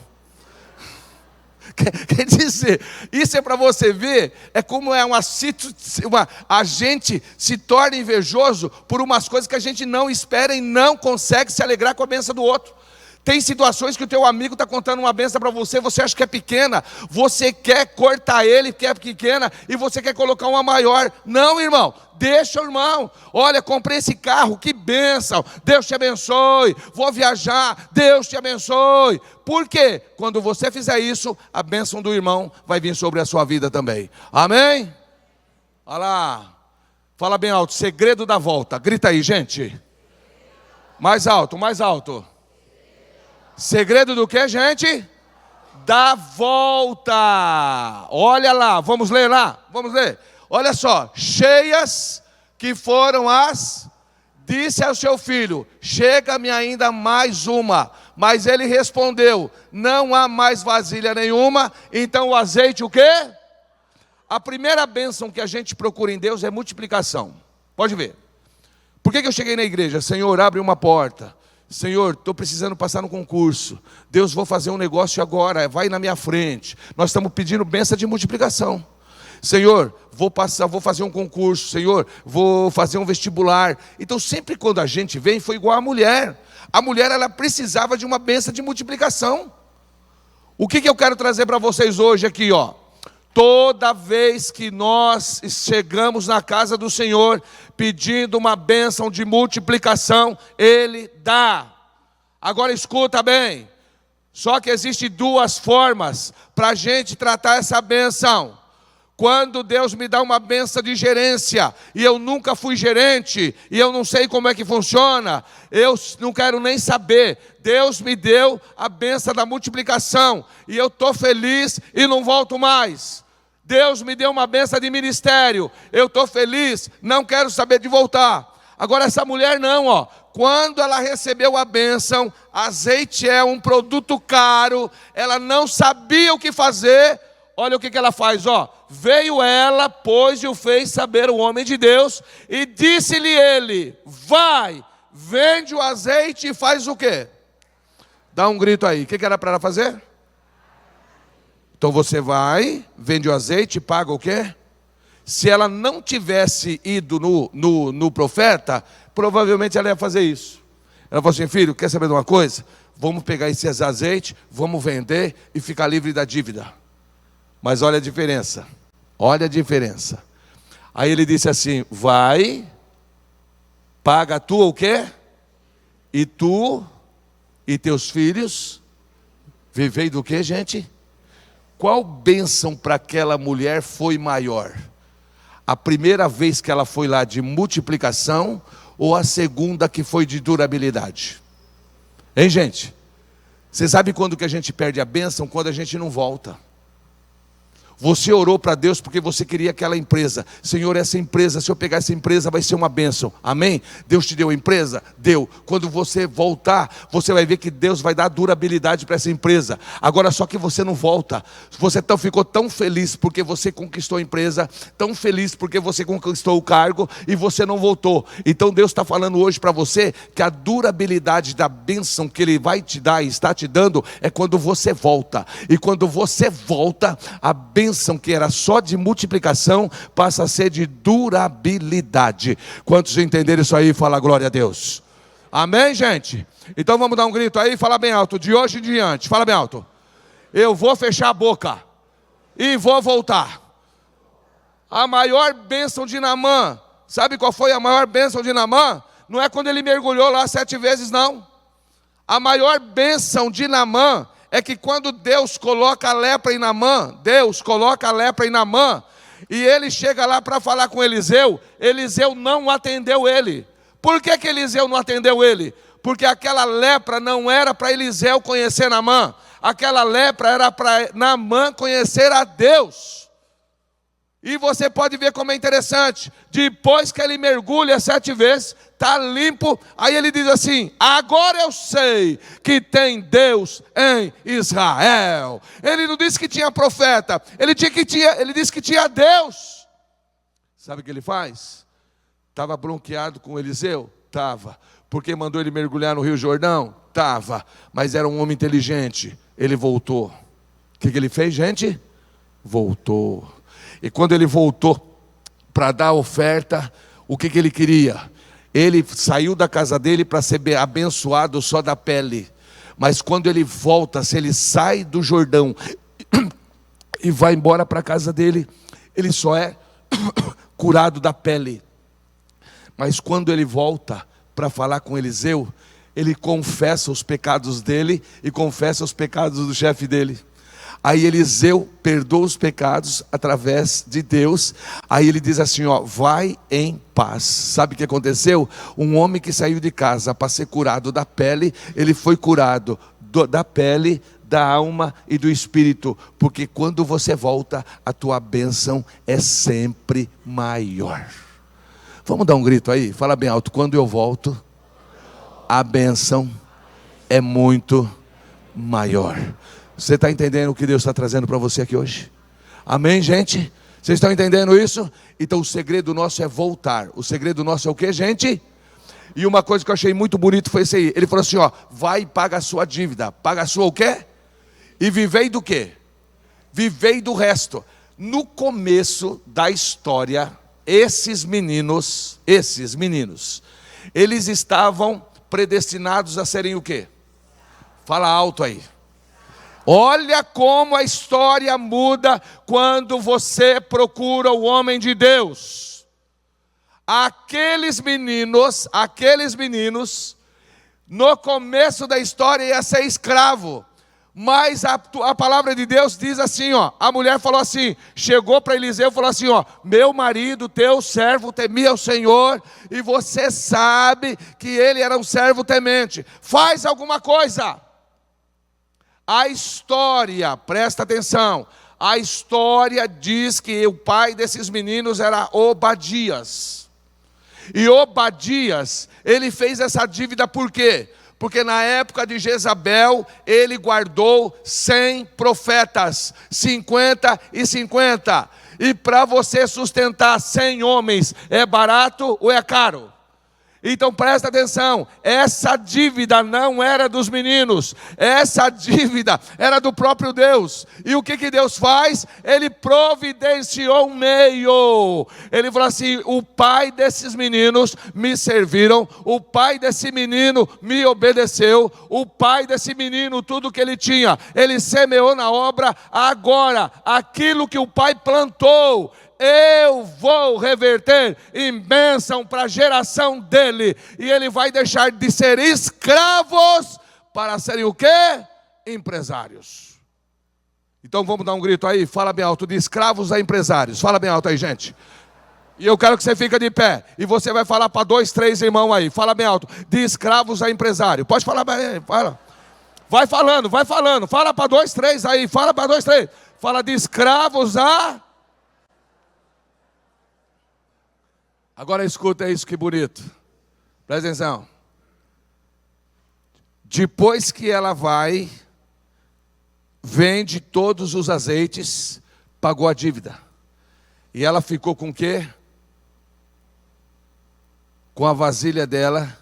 Quer dizer, isso é para você ver, é como a gente se torna invejoso por umas coisas que a gente não espera e não consegue se alegrar com a bênção do outro. Tem situações que o teu amigo está contando uma bênção para você, você acha que é pequena, você quer cortar ele, que é pequena, e você quer colocar uma maior. Não, irmão, deixa o irmão. Olha, comprei esse carro, que bênção, Deus te abençoe. Vou viajar, Deus te abençoe. Por quê? Quando você fizer isso, a bênção do irmão vai vir sobre a sua vida também. Amém? Olha lá, fala bem alto, segredo da volta. Grita aí, gente. Mais alto, mais alto. Segredo do que, gente? Da volta. Olha lá, vamos ler lá, vamos ler. Olha só, cheias que foram disse ao seu filho, chega-me ainda mais uma. Mas ele respondeu, não há mais vasilha nenhuma. Então o azeite o quê? A primeira bênção que a gente procura em Deus é multiplicação. Pode ver. Por que eu cheguei na igreja? Senhor, abre uma porta. Senhor, estou precisando passar no concurso. Deus, vou fazer um negócio agora, vai na minha frente. Nós estamos pedindo bênção de multiplicação. Senhor, vou fazer um concurso. Senhor, vou fazer um vestibular. Então sempre quando a gente vem, foi igual a mulher. A mulher, ela precisava de uma bênção de multiplicação. O que eu quero trazer para vocês hoje aqui, ó? Toda vez que nós chegamos na casa do Senhor, pedindo uma bênção de multiplicação, Ele dá. Agora escuta bem, só que existem duas formas para a gente tratar essa bênção. Quando Deus me dá uma bênção de gerência, e eu nunca fui gerente, e eu não sei como é que funciona, eu não quero nem saber. Deus me deu a bênção da multiplicação, e eu estou feliz e não volto mais. Deus me deu uma bênção de ministério, eu estou feliz, não quero saber de voltar. Agora essa mulher não, ó. Quando ela recebeu a bênção, azeite é um produto caro, ela não sabia o que fazer. Olha o que ela faz, ó. Veio ela, pois, e o fez saber o homem de Deus, e disse-lhe ele: vai, vende o azeite e faz o quê? Dá um grito aí. O que era para ela fazer? Então você vai, vende o azeite e paga o quê? Se ela não tivesse ido no profeta, provavelmente ela ia fazer isso. Ela falou assim: filho, quer saber de uma coisa? Vamos pegar esses azeites, vamos vender e ficar livre da dívida. Mas olha a diferença. Olha a diferença. Aí ele disse assim: vai, paga tu o quê? E tu e teus filhos vivei do quê, gente? Qual bênção para aquela mulher foi maior? A primeira vez que ela foi lá de multiplicação, ou a segunda que foi de durabilidade? Hein, gente? Você sabe quando que a gente perde a bênção? Quando a gente não volta. Você orou para Deus porque você queria aquela empresa. Senhor, essa empresa, se eu pegar essa empresa vai ser uma bênção. Amém? Deus te deu a empresa? Deu. Quando você voltar, você vai ver que Deus vai dar durabilidade para essa empresa. Agora só que você não volta. Você ficou tão feliz porque você conquistou a empresa, tão feliz porque você conquistou o cargo e você não voltou. Então Deus está falando hoje para você que a durabilidade da bênção que Ele vai te dar e está te dando é quando você volta. E quando você volta, a bênção que era só de multiplicação passa a ser de durabilidade. Quantos entenderam isso aí? Fala glória a Deus. Amém, gente? Então vamos dar um grito aí, fala bem alto. De hoje em diante, fala bem alto. Eu vou fechar a boca e vou voltar. A maior bênção de Naamã, sabe qual foi a maior bênção de Naamã? Não é quando ele mergulhou lá 7 vezes, não. A maior bênção de Naamã é que quando Deus coloca a lepra em Naamã, e ele chega lá para falar com Eliseu, Eliseu não atendeu ele. Por que Eliseu não atendeu ele? Porque aquela lepra não era para Eliseu conhecer Naamã, aquela lepra era para Naamã conhecer a Deus. E você pode ver como é interessante, depois que ele mergulha 7 vezes, está limpo, aí ele diz assim: agora eu sei que tem Deus em Israel. Ele não disse que tinha profeta, ele disse que tinha Deus. Sabe o que ele faz? Estava bronqueado com Eliseu? Estava. Porque mandou ele mergulhar no Rio Jordão? Estava. Mas era um homem inteligente, ele voltou. O que ele fez, gente? Voltou. E quando ele voltou para dar a oferta, o que ele queria? Ele saiu da casa dele para ser abençoado só da pele. Mas quando ele volta, se ele sai do Jordão e vai embora para a casa dele, ele só é curado da pele. Mas quando ele volta para falar com Eliseu, ele confessa os pecados dele e confessa os pecados do chefe dele. Aí Eliseu perdoa os pecados através de Deus. Aí ele diz assim, ó, vai em paz. Sabe o que aconteceu? Um homem que saiu de casa para ser curado da pele, ele foi curado da pele, da alma e do espírito. Porque quando você volta, a tua bênção é sempre maior. Vamos dar um grito aí? Fala bem alto. Quando eu volto, a bênção é muito maior. Você está entendendo o que Deus está trazendo para você aqui hoje? Amém, gente? Vocês estão entendendo isso? Então o segredo nosso é voltar. O segredo nosso é o que, gente? E uma coisa que eu achei muito bonito foi isso aí. Ele falou assim, ó, vai e paga a sua dívida. Paga a sua o quê? E vivei do quê? Vivei do resto. No começo da história, esses meninos, eles estavam predestinados a serem o quê? Fala alto aí. Olha como a história muda quando você procura o homem de Deus. Aqueles meninos, no começo da história ia ser escravo. Mas a palavra de Deus diz assim, ó, a mulher falou assim, chegou para Eliseu e falou assim, ó, meu marido, teu servo, temia o Senhor, e você sabe que ele era um servo temente, faz alguma coisa. A história, presta atenção, a história diz que o pai desses meninos era Obadias. E Obadias, ele fez essa dívida por quê? Porque na época de Jezabel, ele guardou 100 profetas, 50 e 50. E para você sustentar 100 homens, é barato ou é caro? Então presta atenção, essa dívida não era dos meninos, essa dívida era do próprio Deus. E o que Deus faz? Ele providenciou um meio. Ele falou assim, o pai desses meninos me serviram, o pai desse menino me obedeceu, o pai desse menino, tudo que ele tinha, ele semeou na obra. Agora, aquilo que o pai plantou, eu vou reverter em bênção para a geração dele. E ele vai deixar de ser escravos para serem o quê? Empresários. Então vamos dar um grito aí, fala bem alto, de escravos a empresários. Fala bem alto aí, gente. E eu quero que você fique de pé. E você vai falar para 2, 3 irmãos aí. Fala bem alto, de escravos a empresário. Pode falar bem, fala. Vai falando, vai falando. Fala para 2, 3 aí, fala para 2, 3. Fala de escravos a... Agora escuta isso, que bonito. Presta atenção. Depois que ela vai, vende todos os azeites, pagou a dívida. E ela ficou com o quê? Com a vasilha dela,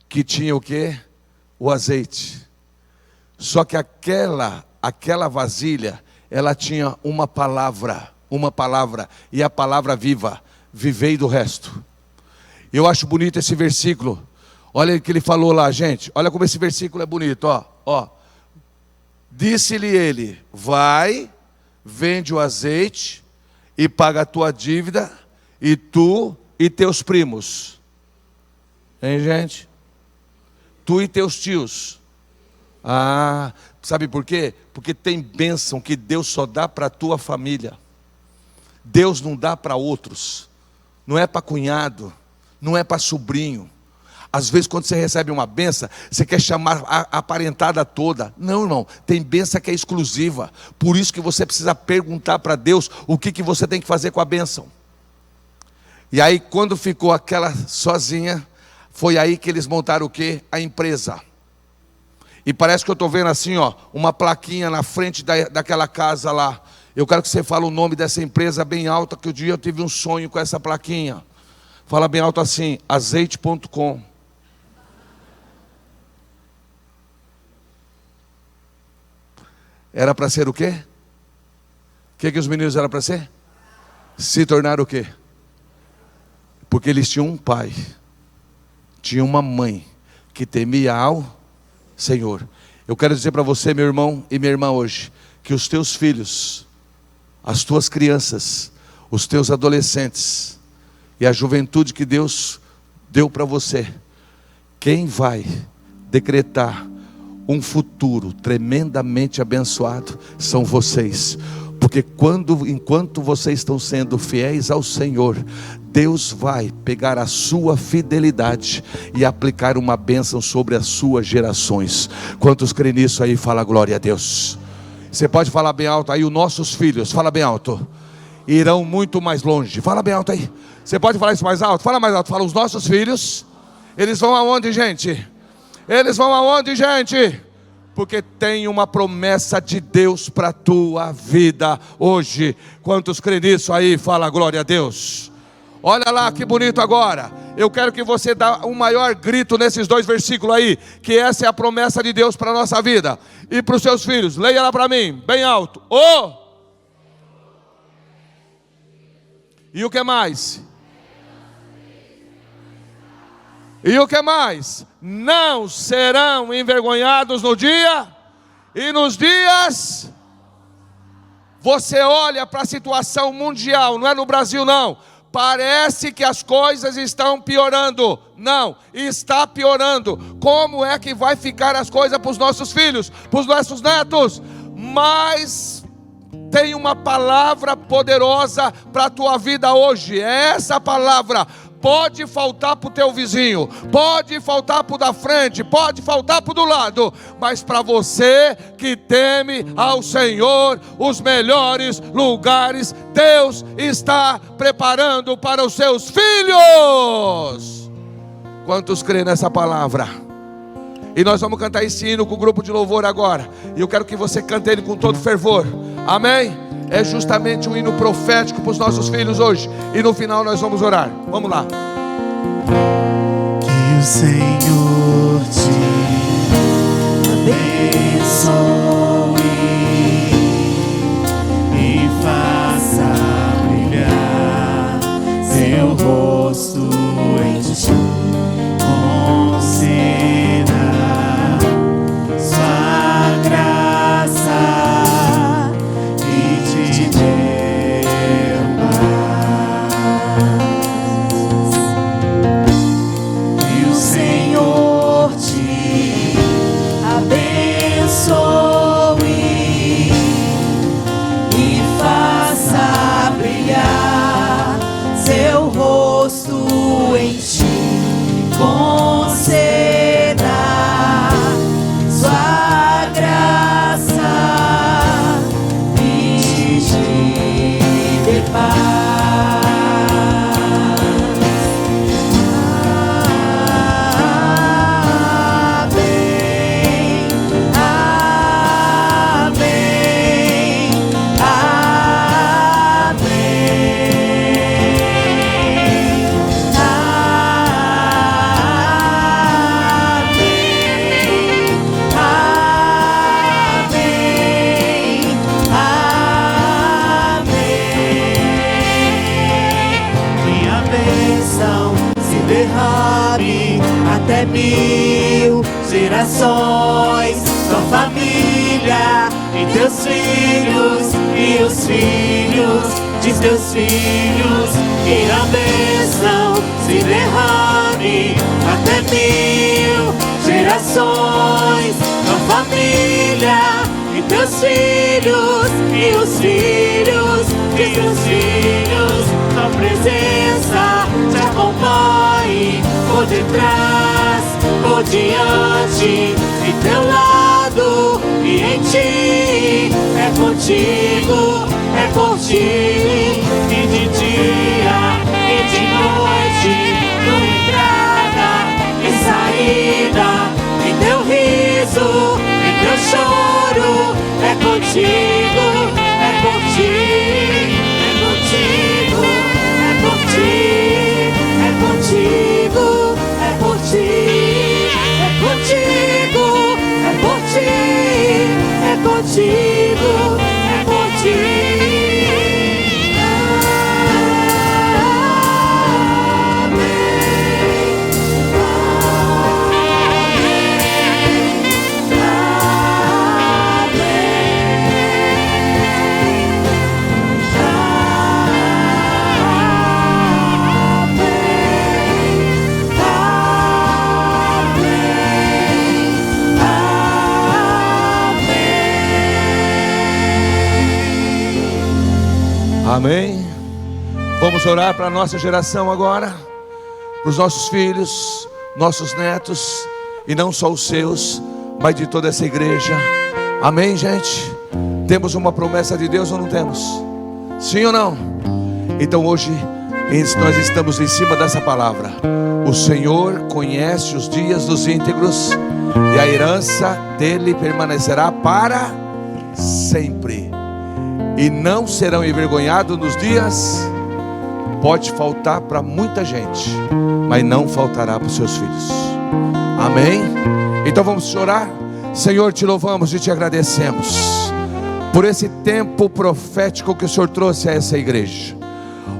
que tinha o quê? O azeite. Só que aquela vasilha, ela tinha uma palavra, e a palavra viva. Vivei do resto. Eu acho bonito esse versículo. Olha o que ele falou lá, gente. Olha como esse versículo é bonito, ó. Disse-lhe ele, vai, vende o azeite e paga a tua dívida, e tu e teus primos. Hein, gente? Tu e teus tios. Ah, sabe por quê? Porque tem bênção que Deus só dá para a tua família. Deus não dá para outros. Não é para cunhado, não é para sobrinho. Às vezes quando você recebe uma benção, você quer chamar a parentada toda. Não, irmão, tem benção que é exclusiva. Por isso que você precisa perguntar para Deus o que você tem que fazer com a bênção. E aí quando ficou aquela sozinha, foi aí que eles montaram o quê? A empresa. E parece que eu estou vendo assim, ó, uma plaquinha na frente daquela casa lá. Eu quero que você fale o nome dessa empresa bem alto, que um dia eu tive um sonho com essa plaquinha. Fala bem alto assim, azeite.com. Era para ser o quê? O que os meninos eram para ser? Se tornar o quê? Porque eles tinham um pai, tinham uma mãe que temia ao Senhor. Eu quero dizer para você, meu irmão e minha irmã, hoje, que os teus filhos, as tuas crianças, os teus adolescentes e a juventude que Deus deu para você, quem vai decretar um futuro tremendamente abençoado são vocês. Porque enquanto vocês estão sendo fiéis ao Senhor, Deus vai pegar a sua fidelidade e aplicar uma bênção sobre as suas gerações. Quantos creem nisso aí? Fala glória a Deus. Você pode falar bem alto aí, os nossos filhos, fala bem alto, irão muito mais longe. Fala bem alto aí. Você pode falar isso mais alto? Fala mais alto. Fala, os nossos filhos, eles vão aonde, gente? Eles vão aonde, gente? Porque tem uma promessa de Deus para a tua vida hoje. Quantos creem nisso aí? Fala glória a Deus. Olha lá que bonito agora. Eu quero que você dê um maior grito nesses 2 versículos aí, que essa é a promessa de Deus para a nossa vida e para os seus filhos. Leia lá para mim, bem alto. E o que mais? E o que mais? Não serão envergonhados no dia e nos dias. Você olha para a situação mundial, não é no Brasil não. Parece que as coisas estão piorando. Não, está piorando. Como é que vai ficar as coisas para os nossos filhos, para os nossos netos? Mas tem uma palavra poderosa para a tua vida hoje. Essa palavra pode faltar para o teu vizinho, pode faltar para o da frente, pode faltar para o do lado, mas para você que teme ao Senhor, os melhores lugares Deus está preparando para os seus filhos. Quantos creem nessa palavra? E nós vamos cantar esse hino com o grupo de louvor agora, e eu quero que você cante ele com todo fervor. Amém? É justamente um hino profético para os nossos filhos hoje. E no final nós vamos orar. Vamos lá. Que o Senhor te abençoe e faça brilhar seu rosto em ti. Conceda sua graça e te dê paz. Que o Senhor te abençoe e faça brilhar seu rosto em ti. Conceda sua graça e te dê paz. Amém, amém, minha bênção se derrame até 1000 gerações, tua família e teus filhos e os filhos de teus filhos. Que a bênção se derrame até 1000 gerações, tua família e teus filhos e os filhos de teus filhos. Tua presença te acompanhe por detrás, por diante, de teu lado e em ti. É contigo, é por ti, e de dia e de noite, tua entrada e saída, e teu riso e teu choro. É contigo, é por ti, é contigo, é por ti, é contigo, é por ti, é contigo, é por ti, é contigo, é por ti. Amém. Vamos orar para a nossa geração agora, para os nossos filhos, nossos netos, e não só os seus, mas de toda essa igreja. Amém, gente? Temos uma promessa de Deus ou não temos? Sim ou não? Então hoje nós estamos em cima dessa palavra. O Senhor conhece os dias dos íntegros, e a herança dele permanecerá para sempre. E não serão envergonhados nos dias. Pode faltar para muita gente, mas não faltará para os seus filhos. Amém? Então vamos chorar. Senhor, te louvamos e te agradecemos por esse tempo profético que o Senhor trouxe a essa igreja.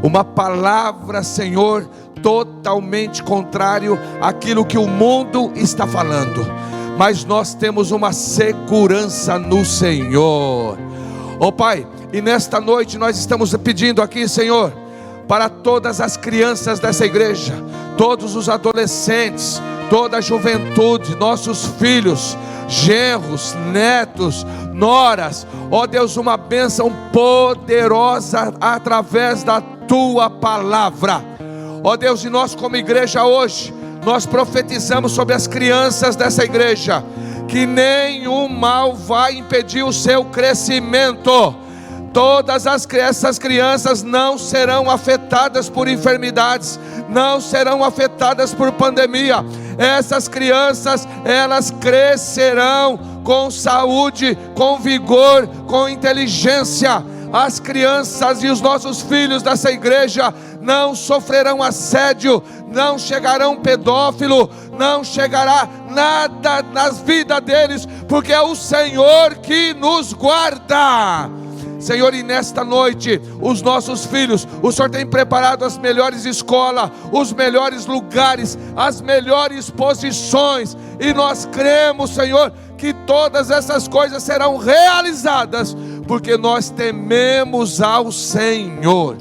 Uma palavra, Senhor, totalmente contrário àquilo que o mundo está falando, mas nós temos uma segurança no Senhor. Ó Pai, e nesta noite nós estamos pedindo aqui, Senhor, para todas as crianças dessa igreja, todos os adolescentes, toda a juventude, nossos filhos, genros, netos, noras. Ó Deus, uma bênção poderosa através da tua palavra. Ó Deus, e nós como igreja hoje, nós profetizamos sobre as crianças dessa igreja, que nenhum mal vai impedir o seu crescimento. Todas essas crianças não serão afetadas por enfermidades, não serão afetadas por pandemia. Essas crianças, elas crescerão com saúde, com vigor, com inteligência. As crianças e os nossos filhos dessa igreja não sofrerão assédio, não chegarão pedófilo, não chegará nada nas vidas deles, porque é o Senhor que nos guarda. Senhor, e nesta noite, os nossos filhos, o Senhor tem preparado as melhores escolas, os melhores lugares, as melhores posições, e nós cremos, Senhor, que todas essas coisas serão realizadas, porque nós tememos ao Senhor.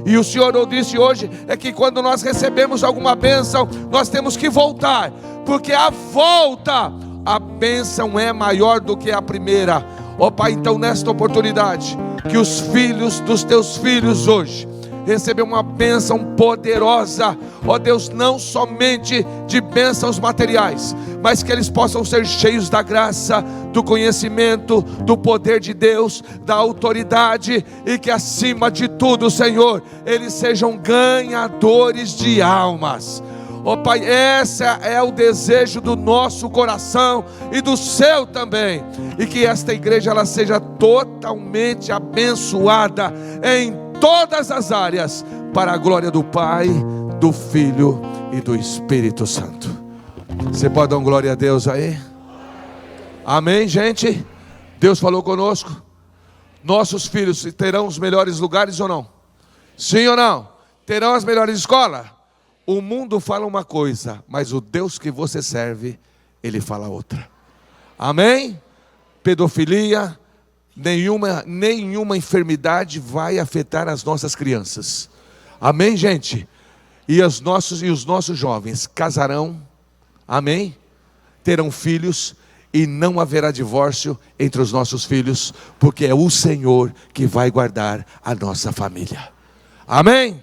E o Senhor nos disse hoje, é que quando nós recebemos alguma bênção, nós temos que voltar, porque a volta, a bênção é maior do que a primeira. Ó Pai, então nesta oportunidade, que os filhos dos teus filhos hoje recebam uma bênção poderosa, ó Deus, não somente de bênçãos materiais, mas que eles possam ser cheios da graça, do conhecimento, do poder de Deus, da autoridade, e que acima de tudo, Senhor, eles sejam ganhadores de almas. Ó Pai, esse é o desejo do nosso coração e do seu também, e que esta igreja ela seja totalmente abençoada em todas as áreas, para a glória do Pai, do Filho e do Espírito Santo. Você pode dar uma glória a Deus aí? Amém, gente? Deus falou conosco. Nossos filhos terão os melhores lugares ou não? Sim ou não? Terão as melhores escolas? O mundo fala uma coisa, mas o Deus que você serve, Ele fala outra. Amém? Pedofilia, nenhuma enfermidade vai afetar as nossas crianças. Amém, gente? E os nossos jovens casarão, amém? Terão filhos, e não haverá divórcio entre os nossos filhos, porque é o Senhor que vai guardar a nossa família. Amém?